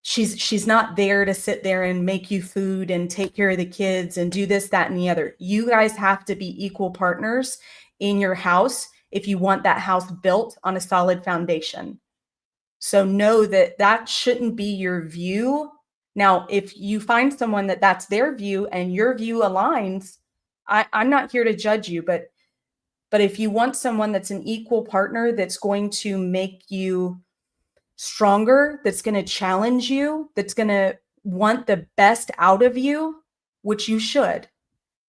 she's not there to sit there and make you food and take care of the kids and do this, that, and the other. You guys have to be equal partners in your house if you want that house built on a solid foundation. So know that that shouldn't be your view. Now, if you find someone that that's their view and your view aligns, I'm not here to judge you, but if you want someone that's an equal partner, that's going to make you stronger, that's going to challenge you, that's going to want the best out of you, which you should,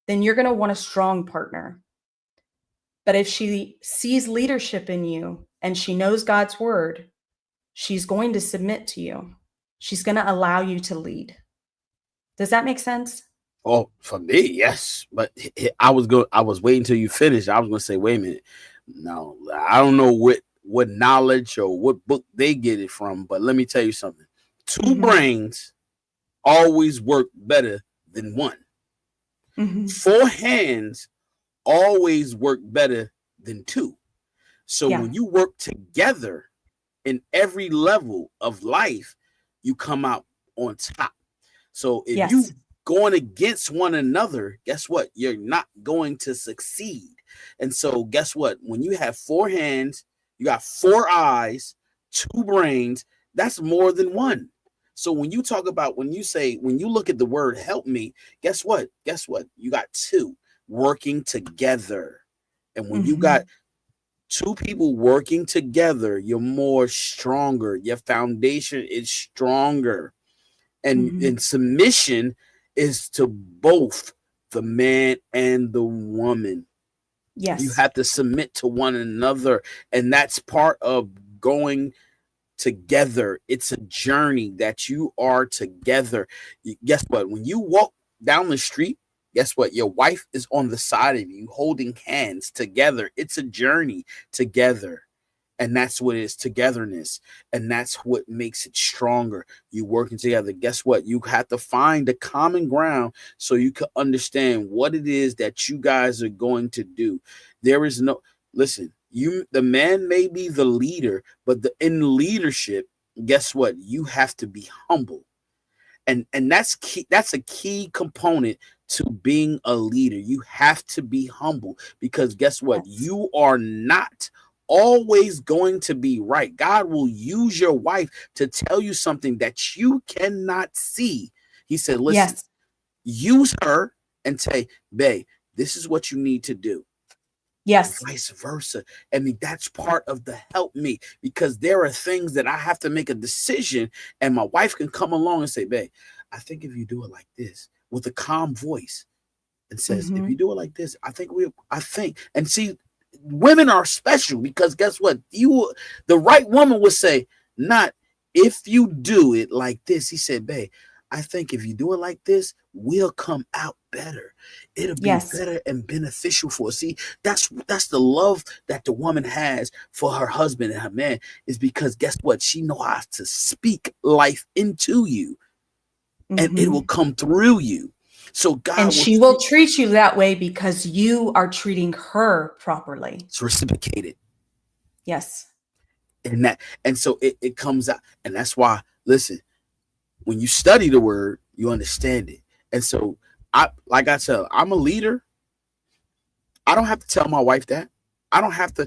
then you're going to want a strong partner. But if she sees leadership in you and she knows God's word, she's going to submit to you. She's going to allow you to lead. Does that make sense? Oh, for me, yes. But I was waiting till you finished. I was gonna say, wait a minute. No, I don't know what knowledge or what book they get it from, but let me tell you something. 2 brains always work better than one. 4 hands always work better than 2. So when you work together in every level of life, you come out on top. So if you going against one another, guess what? You're not going to succeed. And so guess what? When you have 4 hands, you got 4 eyes, 2 brains, that's more than one. So when you talk about, when you look at the word help me, guess what? You got 2 working together. And when you got 2 people working together, you're more stronger. Your foundation is stronger. And submission is to both the man and the woman. Yes. You have to submit to one another. And that's part of going together. It's a journey that you are together. Guess what? When you walk down the street, guess what? Your wife is on the side of you holding hands together. It's a journey together. And that's what it is, togetherness. And that's what makes it stronger. You working together. Guess what? You have to find the common ground so you can understand what it is that you guys are going to do. There is no, listen, the man may be the leader, but in leadership, guess what? You have to be humble. And that's key. That's a key component to being a leader. You have to be humble, because guess what? You are not always going to be right. God will use your wife to tell you something that you cannot see. He said, listen, use her and say, babe, this is what you need to do. Yes. Vice versa. I mean, that's part of the help me, because there are things that I have to make a decision, and my wife can come along and say, babe, I think if you do it like this, with a calm voice, and says, if you do it like this, I think, and see, women are special, because guess what? The right woman would say, not if you do it like this. He said, babe, I think if you do it like this, we'll come out better. It'll be better and beneficial for us. See, that's the love that the woman has for her husband and her man, is because guess what? She knows how to speak life into you, and it will come through you. So God, and she will treat you that way because you are treating her properly. It's reciprocated. Yes. And so it comes out. And that's why, listen, when you study the word, you understand it. And so like I said, I'm a leader. I don't have to tell my wife that. I don't have to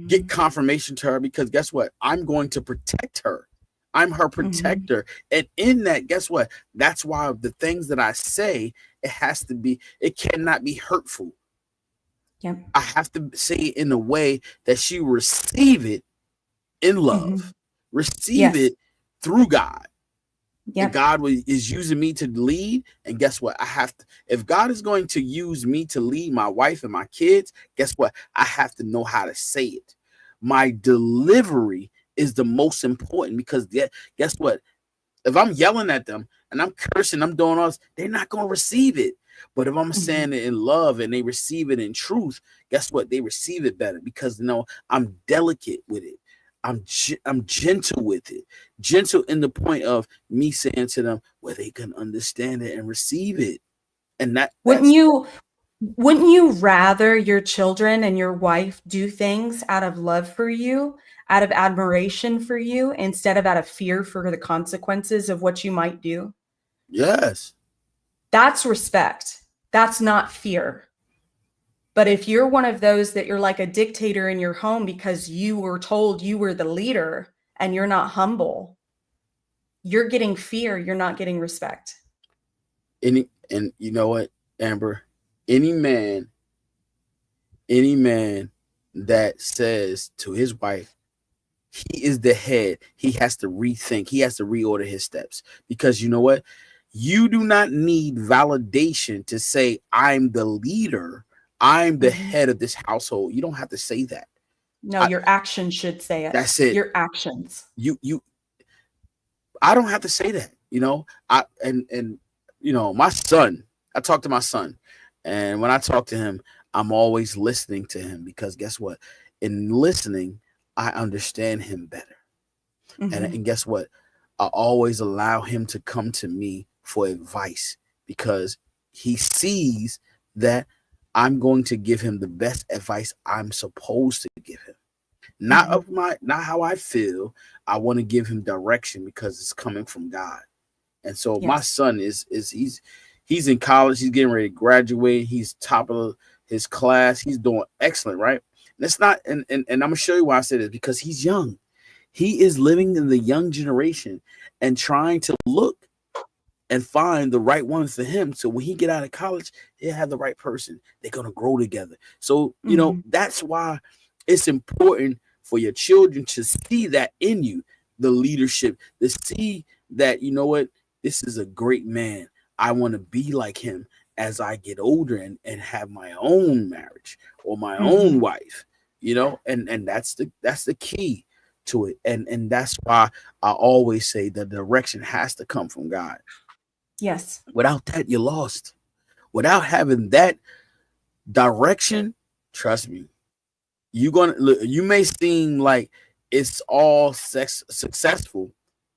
get confirmation to her, because guess what? I'm going to protect her. I'm her protector. And in that, guess what? That's why the things that I say, it cannot be hurtful. Yep. I have to say it in a way that she receive it in love, receive it through God. Yep. And God is using me to lead. And guess what? If God is going to use me to lead my wife and my kids, guess what? I have to know how to say it. My delivery is the most important, because guess what? If I'm yelling at them and I'm cursing, I'm doing all this, they're not going to receive it. But if I'm saying it in love and they receive it in truth, guess what? They receive it better, because I'm delicate with it. I'm gentle with it, gentle in the point of me saying to them where they can understand it and receive it. And wouldn't you rather your children and your wife do things out of love for you, out of admiration for you, instead of out of fear for the consequences of what you might do? Yes. That's respect. That's not fear. But if you're one of those that you're like a dictator in your home because you were told you were the leader and you're not humble, you're getting fear. You're not getting respect. And you know what, Amber? Any man that says to his wife, he is the head, he has to rethink. He has to reorder his steps, because you know what? You do not need validation to say I'm the leader. I'm the Mhm. head of this household. You don't have to say that. No, I, your actions should say it. that's it. Your actions. You I don't have to say that, you know. I and you know, my son, I talk to my son, and when I talk to him, I'm always listening to him because guess what? In listening, I understand him better. Mhm. And guess what? I always allow him to come to me for advice because he sees that I'm going to give him the best advice I'm supposed to give him. Mhm. Not how I feel. I want to give him direction because it's coming from God. And so my Yes. son is he's in college, he's getting ready to graduate, he's top of his class, he's doing excellent, right? And it's not and I'm gonna show you why I say this because he's young. He is living in the young generation and trying to look and find the right one for him. So when he get out of college, he'll have the right person. They're gonna grow together. So you know Mhm. that's why it's important for your children to see that in you, the leadership, to see that you know what this is a great man. I want to be like him as I get older and have my own marriage or my own Mhm. wife. You know, and that's the key to it. And that's why I always say the direction has to come from God. Yes. Without that, you're lost. Without having that direction, trust me, you may seem like it's all successful,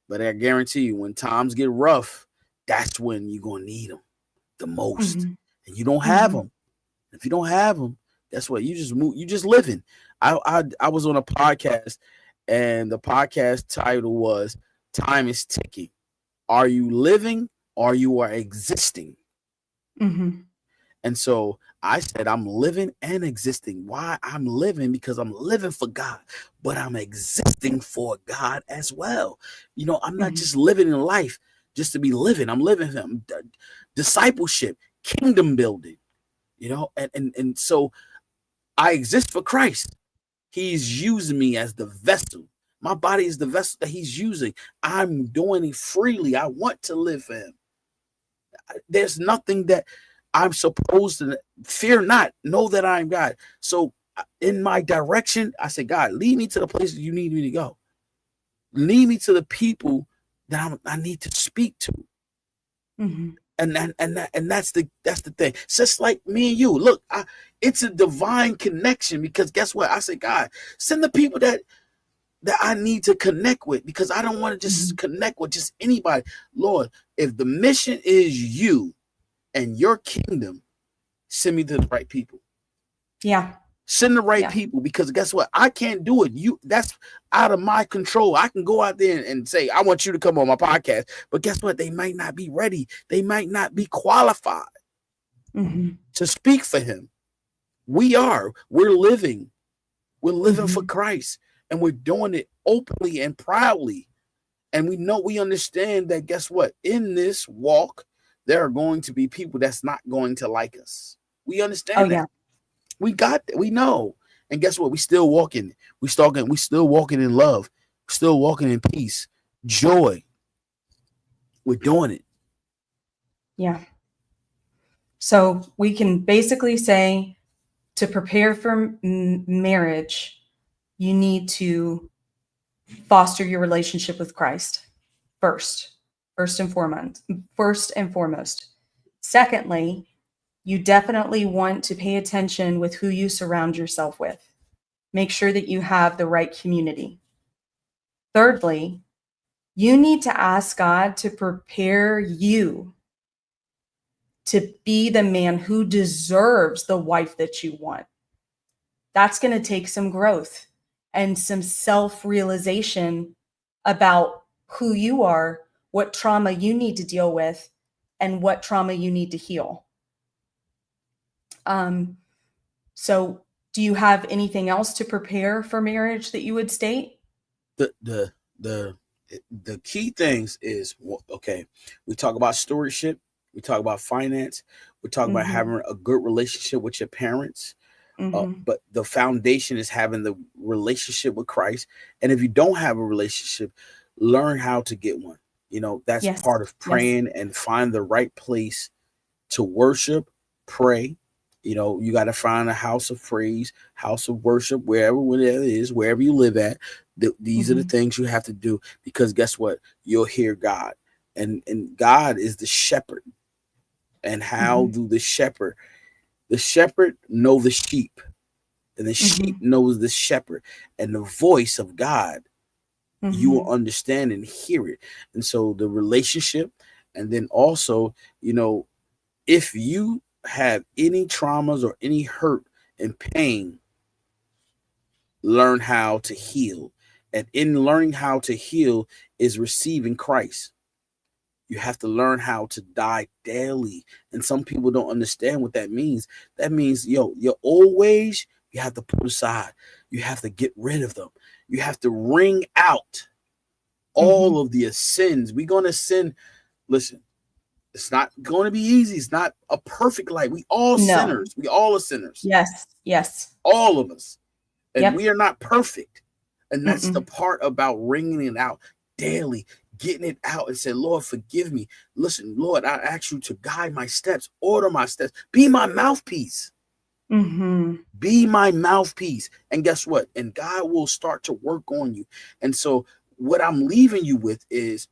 but I guarantee you, when times get rough, that's when you're gonna need them the most, Mhm. and you don't have Mhm. them. If you don't have them, guess what? You just move. You just living. I was on a podcast, and the podcast title was "Time is Ticking." Are you living or you are existing? Mhm. And so I said, I'm living and existing. Why? I'm living because I'm living for God, but I'm existing for God as well. You know, I'm not Mhm. just living in life just to be living. I'm living him. Discipleship, kingdom building, you know, and so I exist for Christ. He's using me as the vessel. My body is the vessel that he's using. I'm doing it freely. I want to live for him. There's nothing that I'm supposed to fear not. Know that I am God. So in my direction, I say, God, lead me to the places you need me to go. Lead me to the people that I need to speak to. Mhm. And that's the thing. It's just like me and you. Look, it's a divine connection because guess what? I say, God, send the people that I need to connect with because I don't want to just Mhm. connect with just anybody. Lord, if the mission is you and your kingdom, send me to the right people. Yeah. Send the right Yeah. people because guess what? I can't do it. That's out of my control. I can go out there and say, I want you to come on my podcast. But guess what? They might not be ready. They might not be qualified Mhm. to speak for him. We are. We're living. We're living for Mhm. Christ. And we're doing it openly and proudly. And we understand that guess what? In this walk, there are going to be people that's not going to like us. We Oh, understand that. yeah. We got that. We know. And guess what? We still walking. We still walking in love. Still walking in peace, joy. We're doing it. Yeah. So we can basically say to prepare for marriage, you need to foster your relationship with Christ first, first and foremost. Secondly, you definitely want to pay attention with who you surround yourself with. Make sure that you have the right community. Thirdly, you need to ask God to prepare you to be the man who deserves the wife that you want. That's going to take some growth and some self realization about who you are, what trauma you need to deal with, and what trauma you need to heal. Um, so, do you have anything else to prepare for marriage that you would state? The the the the key things is okay. We talk about stewardship. We talk about finance. We talk about Mm-hmm. having a good relationship with your parents. Mm-hmm. But the foundation is having the relationship with Christ. And if you don't have a relationship, learn how to get one. You know, that's Yes. part of Yes. praying and find the right place to worship, pray, You got to find a house of praise, house of worship, wherever it is, wherever you live at. These are the things you have to do, because guess what? You'll hear God, and God is the shepherd. And how do the shepherd know the sheep, and the sheep knows the shepherd, and the voice of God, you will understand and hear it. And so the relationship, and then also, if you have any traumas or any hurt and pain, learn how to heal. And in learning how to heal is receiving Christ. You have to learn how to die daily. And some people don't understand what that means. That means, your old ways, you have to put aside. You have to get rid of them. You have to wring out all of the sins. We're going to sin. Listen, it's not going to be easy. It's not a perfect life. We all sinners. We all are sinners. Yes. All of us. And we are not perfect. And that's the part about wringing it out daily, getting it out and say, Lord, forgive me. Listen, Lord, I ask you to guide my steps, order my steps, be my mouthpiece. Be my mouthpiece. And guess what? And God will start to work on you. And so what I'm leaving you with is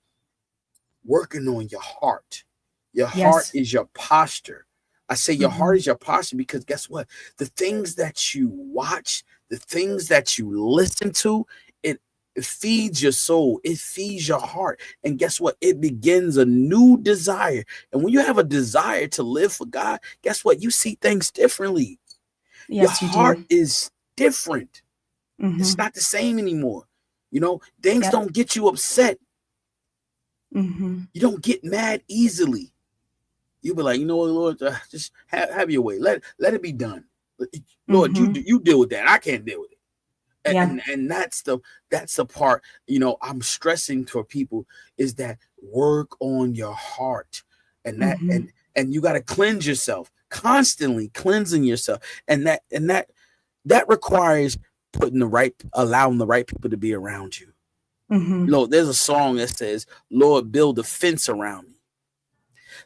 working on your heart. Your heart is your posture. I say your heart is your posture because guess what? The things that you watch, the things that you listen to, it feeds your soul. It feeds your heart. And guess what? It begins a new desire. And when you have a desire to live for God, guess what? You see things differently. Yes, your heart is different. It's not the same anymore. Things don't get you upset. You don't get mad easily. You be like, you know what, Lord, just have your way. Let it be done. Lord, you deal with that. I can't deal with it. And that's the part, I'm stressing for people is that work on your heart, and that and you got to cleanse yourself, constantly cleansing yourself. And that requires allowing the right people to be around you. There's a song that says, Lord, build a fence around me.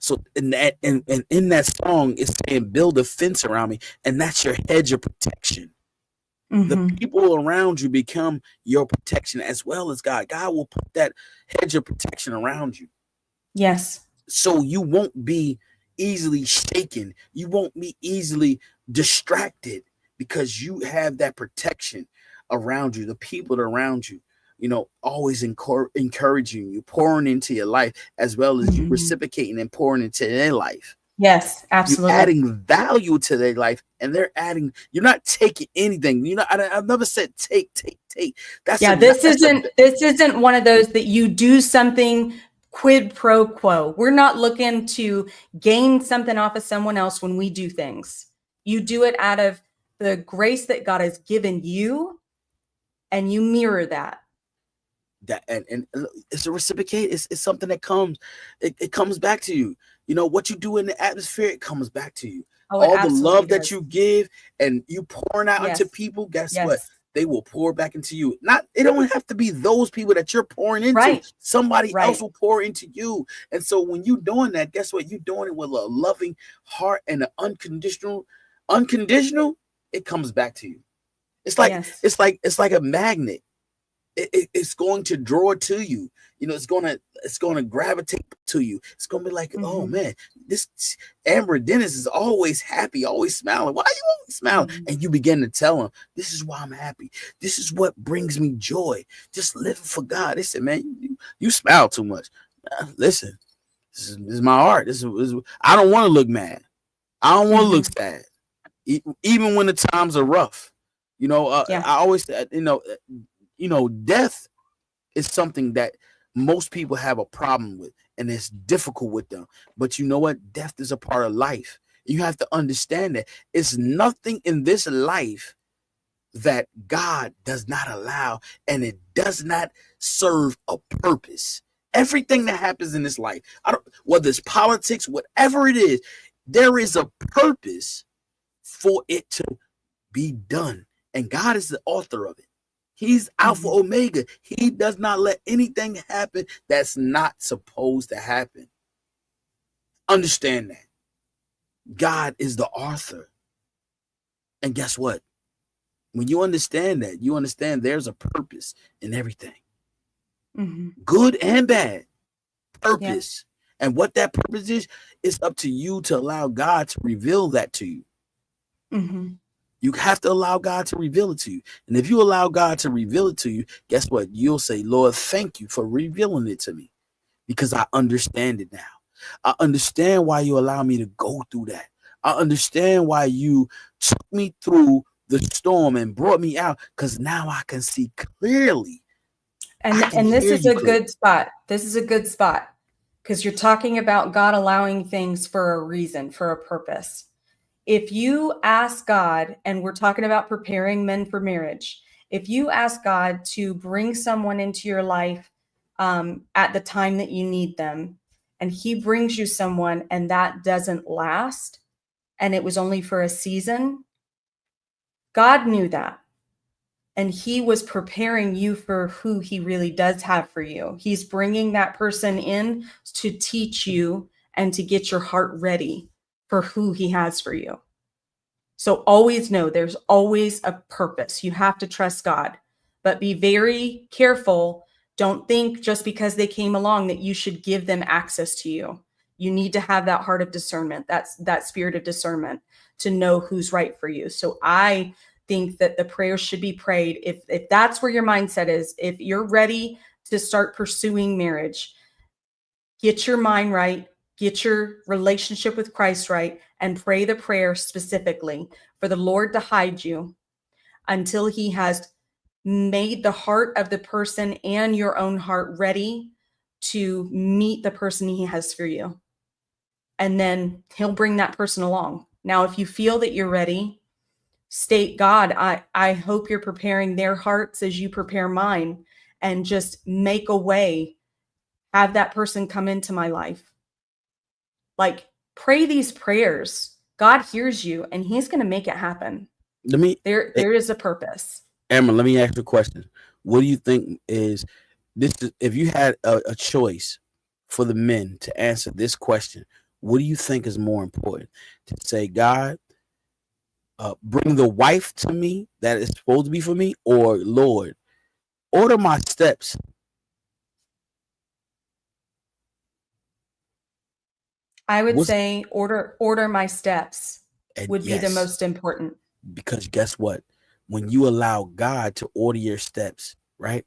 So in that song, it's saying build a fence around me, and that's your hedge of protection. The people around you become your protection as well as God. God will put that hedge of protection around you. Yes. So you won't be easily shaken. You won't be easily distracted because you have that protection around you. The people around you, always encouraging you, pouring into your life, as well as you reciprocating and pouring into their life. Yes, absolutely. You're adding value to their life, and they're adding. You're not taking anything. I've never said take. This isn't one of those that you do something quid pro quo. We're not looking to gain something off of someone else when we do things. You do it out of the grace that God has given you, and you mirror that. And it's a reciprocate. It's something that comes. It comes back to you. What you do in the atmosphere, it comes back to you. All the love that you give and you pouring out into people, guess what? They will pour back into you. It don't have to be those people that you're pouring into. Right. Somebody else will pour into you. And so when you're doing that, guess what? You're doing it with a loving heart and an unconditional, it comes back to you. It's like a magnet. It's going to draw to you. It's going to gravitate to you. It's going to be like, oh man, this Amber Dennis is always happy, always smiling. Why are you always smiling? And you begin to tell them, this is why I'm happy. This is what brings me joy. Just living for God. They said, man, you smile too much. Listen, this is my art. This is I don't want to look mad. I don't want to look sad. Even when the times are rough. I always said, death is something that most people have a problem with, and it's difficult with them. But you know what? Death is a part of life. You have to understand that it's nothing in this life that God does not allow, and it does not serve a purpose. Everything that happens in this life, whether it's politics, whatever it is, there is a purpose for it to be done. And God is the author of it. He's Alpha Omega. He does not let anything happen that's not supposed to happen. Understand that. God is the author. And guess what? When you understand that, you understand there's a purpose in everything, good and bad purpose. Yeah. And what that purpose is, it's up to you to allow God to reveal that to you. You have to allow God to reveal it to you. And if you allow God to reveal it to you, guess what? You'll say, Lord, thank you for revealing it to me, because I understand it now. I understand why you allow me to go through that. I understand why you took me through the storm and brought me out, because now I can see clearly. And this is a good spot. This is a good spot, because you're talking about God allowing things for a reason, for a purpose. If you ask God, and we're talking about preparing men for marriage, if you ask God to bring someone into your life at the time that you need them, and he brings you someone and that doesn't last, and it was only for a season, God knew that. And he was preparing you for who he really does have for you. He's bringing that person in to teach you and to get your heart ready for who he has for you. So always know there's always a purpose. You have to trust God, but be very careful. Don't think just because they came along that you should give them access to you. You need to have that heart of discernment, that spirit of discernment, to know who's right for you. So I think that the prayers should be prayed. If that's where your mindset is, if you're ready to start pursuing marriage, get your mind right, get your relationship with Christ right, and pray the prayer specifically for the Lord to hide you until he has made the heart of the person and your own heart ready to meet the person he has for you. And then he'll bring that person along. Now, if you feel that you're ready, state, God, I hope you're preparing their hearts as you prepare mine, and just make a way. Have that person come into my life. Like, pray these prayers. God hears you, and he's going to make it happen. There is a purpose. Emma, let me ask you a question. What do you think is this? If you had a choice for the men to answer this question, what do you think is more important? To say, God, bring the wife to me that is supposed to be for me, or Lord, order my steps? I would say order my steps would be the most important. Because guess what? When you allow God to order your steps, right?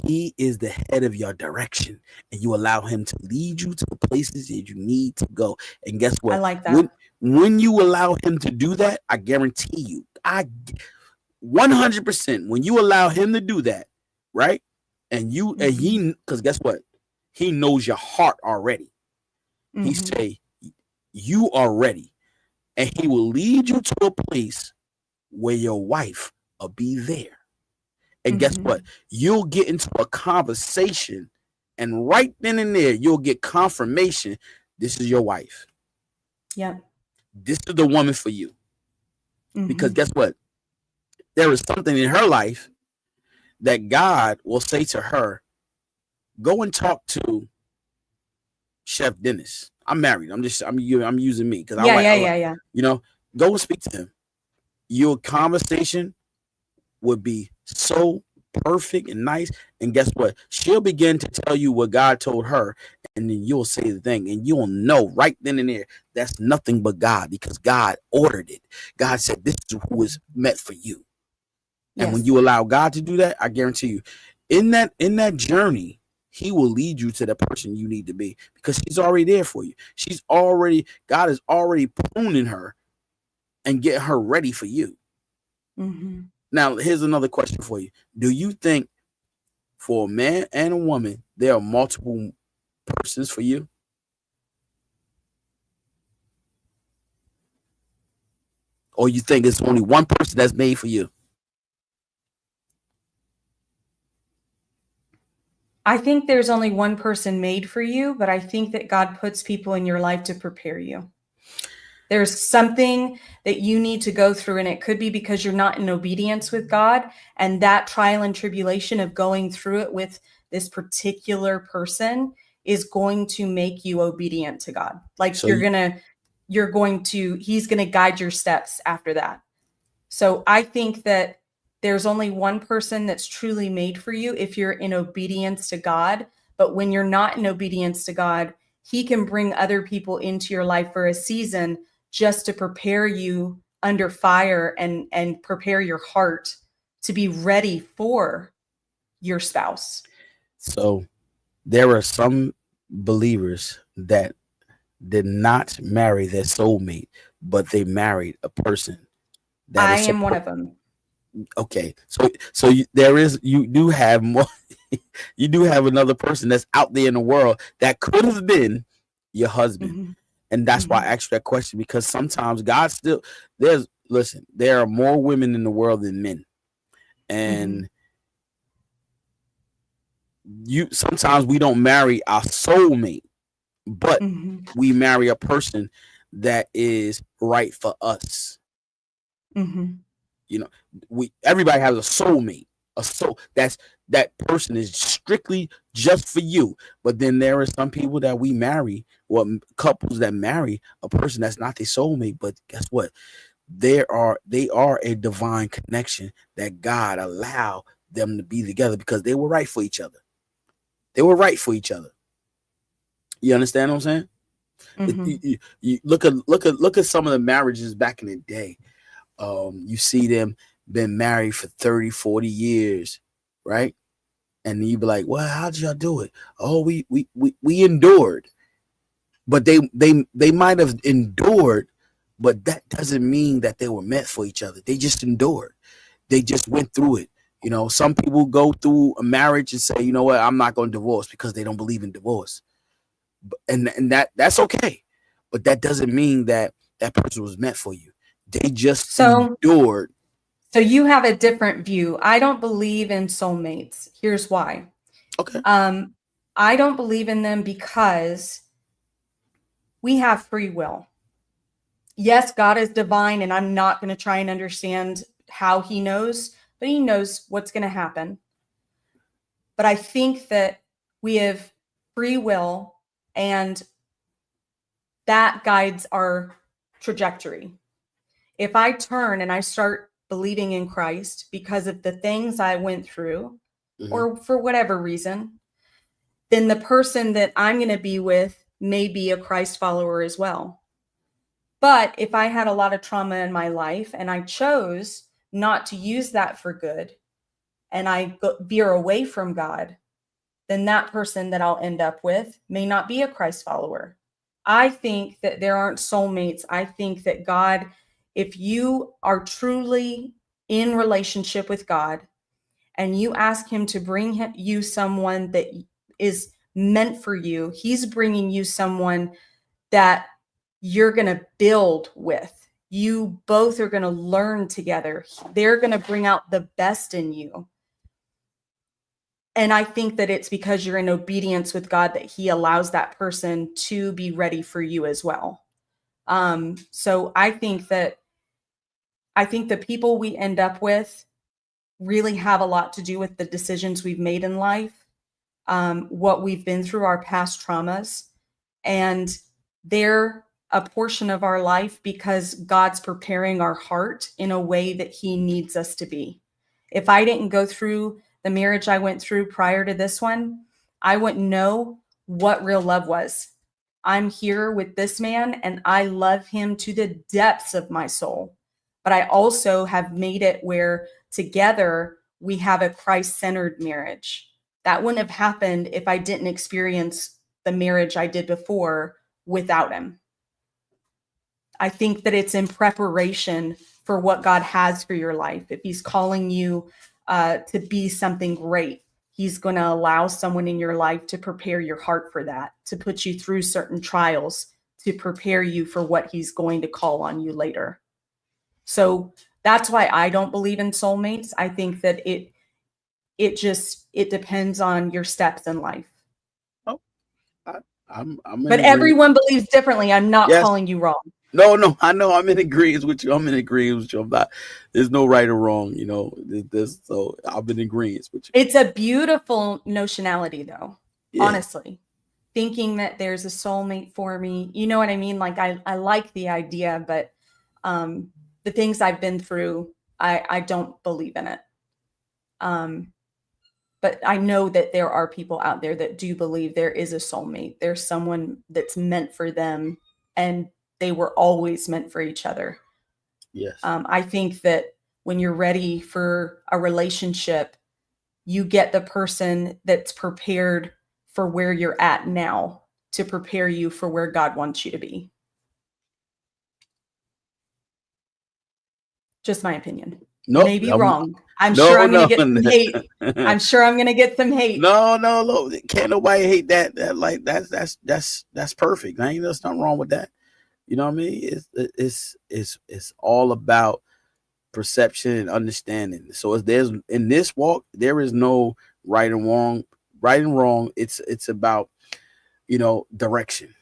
He is the head of your direction, and you allow him to lead you to the places that you need to go. And guess what? I like that. When you allow him to do that, I guarantee you, 100%, when you allow him to do that, right? And you, and he, because guess what? He knows your heart already. He say, you are ready, and he will lead you to a place where your wife will be there. And guess what? You'll get into a conversation, and right then and there, you'll get confirmation. This is your wife. Yeah. This is the woman for you. Because guess what? There is something in her life that God will say to her, go and talk to Chef Dennis. I'm married. I'm using me because yeah. You know, go and speak to him. Your conversation would be so perfect and nice. And guess what? She'll begin to tell you what God told her, and then you'll say the thing, and you'll know right then and there that's nothing but God, because God ordered it. God said, this is who is meant for you. Yes. And when you allow God to do that, I guarantee you, in that journey, he will lead you to the person you need to be, because she's already there for you. God is already pruning her and getting her ready for you. Now, here's another question for you. Do you think for a man and a woman, there are multiple persons for you? Or you think it's only one person that's made for you? I think there's only one person made for you, but I think that God puts people in your life to prepare you. There's something that you need to go through, and it could be because you're not in obedience with God, and that trial and tribulation of going through it with this particular person is going to make you obedient to God. Like, so he's going to guide your steps after that. So I think that there's only one person that's truly made for you if you're in obedience to God. But when you're not in obedience to God, he can bring other people into your life for a season just to prepare you under fire and prepare your heart to be ready for your spouse. So there are some believers that did not marry their soulmate, but they married a person that I is am one of them. okay. So you do have more. You do have another person that's out there in the world that could have been your husband. Mhm. And that's why I Mhm. asked that question, because sometimes God still there are more women in the world than men. Mhm. And sometimes we don't marry our soulmate, but Mhm. we marry a person that is right for us. Mhm. You know, everybody has a soulmate, a soul that person is strictly just for you. But then there are some people that we marry, or couples that marry a person that's not their soulmate. But guess what? They are a divine connection that God allowed them to be together because they were right for each other. They were right for each other. You understand what I'm saying? Mhm. You look at some of the marriages back in the day. You see them been married for 30, 40 years, right? And you be like, well, how'd y'all do it? Oh, we endured. But they might have endured, but that doesn't mean that they were meant for each other. They just endured. They just went through it. Some people go through a marriage and say, you know what, I'm not going to divorce because they don't believe in divorce. And that's okay. But that doesn't mean that that person was meant for you. They just So endured. so you have a different view. I don't believe in soulmates. Here's why. Okay. Um, I don't believe in them because we have free will. Yes, God is divine, and I'm not going to try and understand how he knows, but he knows what's going to happen. But I think that we have free will, and that guides our trajectory. If I turn and I start believing in Christ because of the things I went through, Mm-hmm. or for whatever reason, then the person that I'm going to be with may be a Christ follower as well. But if I had a lot of trauma in my life and I chose not to use that for good and I veer away from God, then that person that I'll end up with may not be a Christ follower. I think that there aren't soulmates. I think that God, if you are truly in relationship with God and you ask him to bring you someone that is meant for you, he's bringing you someone that you're going to build with. You both are going to learn together. They're going to bring out the best in you. And I think that it's because you're in obedience with God that he allows that person to be ready for you as well. So I think the people we end up with really have a lot to do with the decisions we've made in life, what we've been through, our past traumas, and they're a portion of our life because God's preparing our heart in a way that he needs us to be. If I didn't go through the marriage I went through prior to this one, I wouldn't know what real love was. I'm here with this man and I love him to the depths of my soul. But I also have made it where together we have a Christ-centered marriage. That wouldn't have happened if I didn't experience the marriage I did before without him. I think that it's in preparation for what God has for your life. If he's calling you to be something great, he's going to allow someone in your life to prepare your heart for that, to put you through certain trials, to prepare you for what he's going to call on you later. So that's why I don't believe in soulmates. I think that it depends on your steps in life. Oh, I'm in But agreement. everyone believes differently. I'm not Yes. calling you wrong. No, I know I'm in agreement with you. I'm in agreement with you. There's no right or wrong, so I've been in agreement with you. It's a beautiful notionality, though, Yeah. honestly. Thinking that there's a soulmate for me. You know what I mean? Like I like the idea, but the things I've been through I don't believe in it. But I know that there are people out there that do believe there is a soulmate. There's someone that's meant for them, and they were always meant for each other. Yes. I think that when you're ready for a relationship, you get the person that's prepared for where you're at now to prepare you for where God wants you to be. Just my opinion. No, Maybe wrong. I'm no, sure I'm going no. to get some hate. I'm sure I'm going to get some hate. No, can't nobody hate that. Like that's perfect. There's nothing wrong with that. You know what I mean? It's all about perception and understanding. So if there's in this walk, there is no right and wrong. Right and wrong. It's about, direction.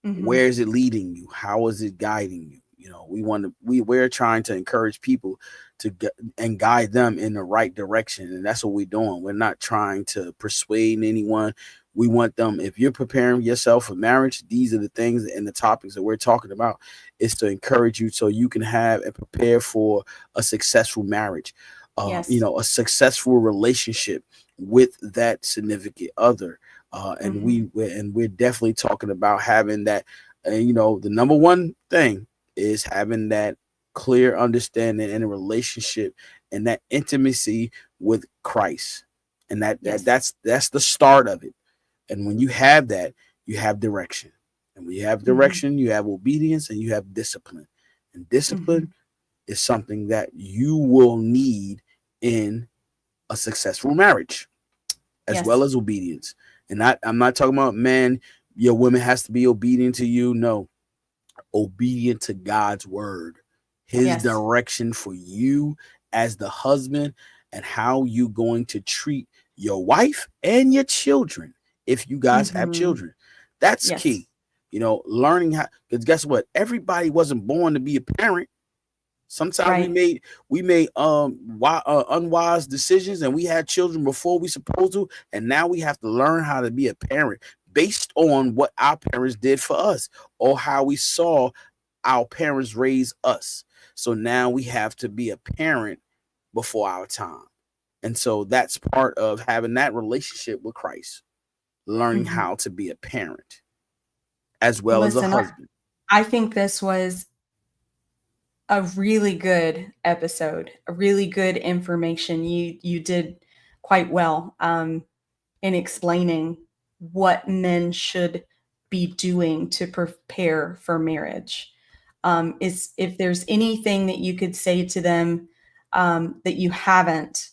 Where is it leading you? How is it guiding you? We're trying to encourage people to get and guide them in the right direction. And that's what we're doing. We're not trying to persuade anyone. We want them, if you're preparing yourself for marriage, these are the things and the topics that we're talking about, is to encourage you so you can have and prepare for a successful marriage, Yes. a successful relationship with that significant other. And we're definitely talking about having that, the number one thing is having that clear understanding in a relationship and that intimacy with Christ. And that's the start of it. And when you have that, you have direction. And when you have direction, you have obedience and you have discipline. And discipline is something that you will need in a successful marriage, as well as obedience. And I'm not talking about, man, your woman has to be obedient to you. No, obedient to God's word, his direction for you as the husband, and how you going to treat your wife and your children if you guys have children. That's key. Learning how, because guess what? Everybody wasn't born to be a parent. Sometimes we made unwise decisions and we had children before we supposed to, and now we have to learn how to be a parent based on what our parents did for us or how we saw our parents raise us. So now we have to be a parent before our time. And so that's part of having that relationship with Christ, learning how to be a parent as well as a husband. I think this was a really good episode, a really good information. You did quite well in explaining what men should be doing to prepare for marriage. Is if there's anything that you could say to them that you haven't,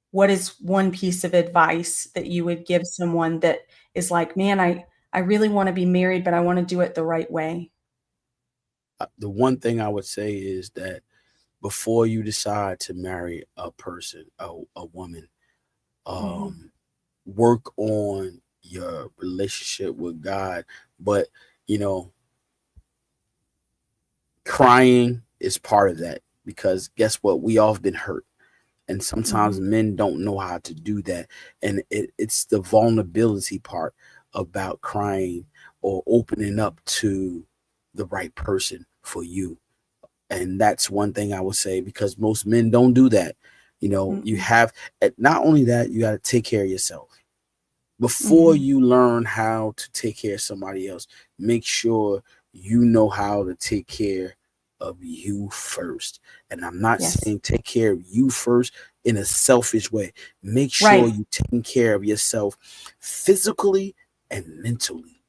what is one piece of advice that you would give someone that is like, man, I really want to be married, but I want to do it the right way? The one thing I would say is that before you decide to marry a person, a woman, work on your relationship with God. But, crying is part of that, because guess what? We all have been hurt. And sometimes men don't know how to do that. And it's the vulnerability part about crying or opening up to the right person for you. And that's one thing I would say, because most men don't do that. You have, not only that, you got to take care of yourself. Before you learn how to take care of somebody else, make sure you know how to take care of you first. And I'm not saying take care of you first in a selfish way. Make sure you're taking care of yourself physically and mentally.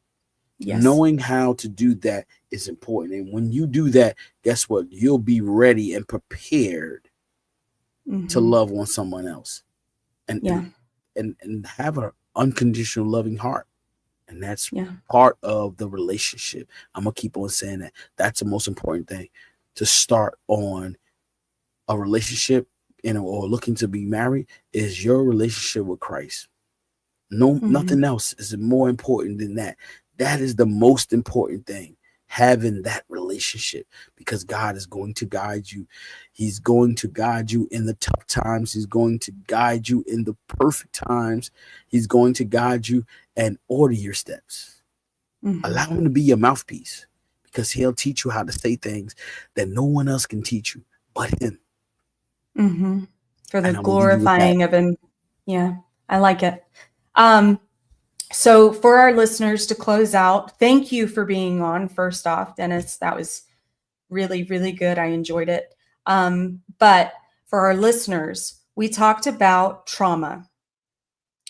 Knowing how to do that is important. And when you do that, guess what? You'll be ready and prepared to love on someone else and have an unconditional loving heart. And that's part of the relationship. I'm going to keep on saying that. That's the most important thing to start on a relationship, or looking to be married, is your relationship with Christ. Nothing else is more important than that. That is the most important thing, having that relationship, because God is going to guide you. He's going to guide you in the tough times. He's going to guide you in the perfect times. He's going to guide you and order your steps. Allow him to be your mouthpiece, because he'll teach you how to say things that no one else can teach you but him. Mm-hmm. For the And I'm gonna leave you with that. glorifying of him. Yeah, I like it. So for our listeners to close out, thank you for being on. First off, Dennis, that was really, really good. I enjoyed it. But for our listeners, we talked about trauma.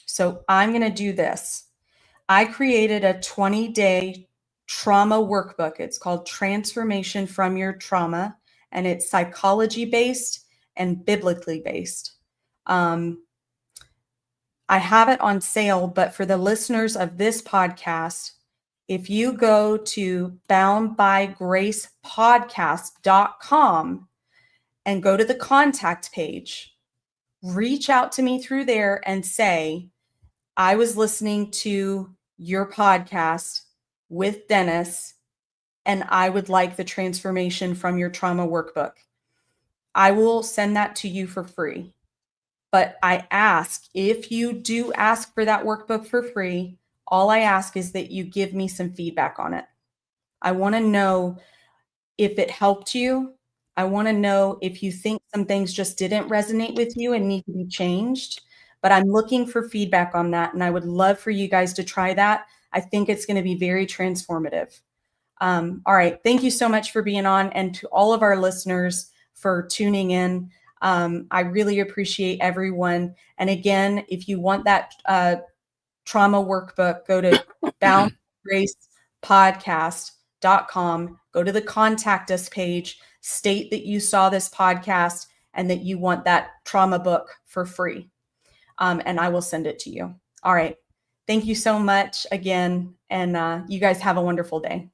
So I'm going to do this. I created a 20-day trauma workbook. It's called Transformation from Your Trauma, and it's psychology based and biblically based. I have it on sale, but for the listeners of this podcast, if you go to boundbygracepodcast.com and go to the contact page, reach out to me through there and say, I was listening to your podcast with Dennis, and I would like the Transformation from Your Trauma workbook. I will send that to you for free. But I ask, if you do ask for that workbook for free, all I ask is that you give me some feedback on it. I want to know if it helped you. I want to know if you think some things just didn't resonate with you and need to be changed. But I'm looking for feedback on that, and I would love for you guys to try that. I think it's going to be very transformative. All right. Thank you so much for being on, and to all of our listeners for tuning in. I really appreciate everyone. And again, if you want that trauma workbook, go to boundgracepodcast.com, go to the contact us page, state that you saw this podcast and that you want that trauma book for free. And I will send it to you. All right. Thank you so much again. And you guys have a wonderful day.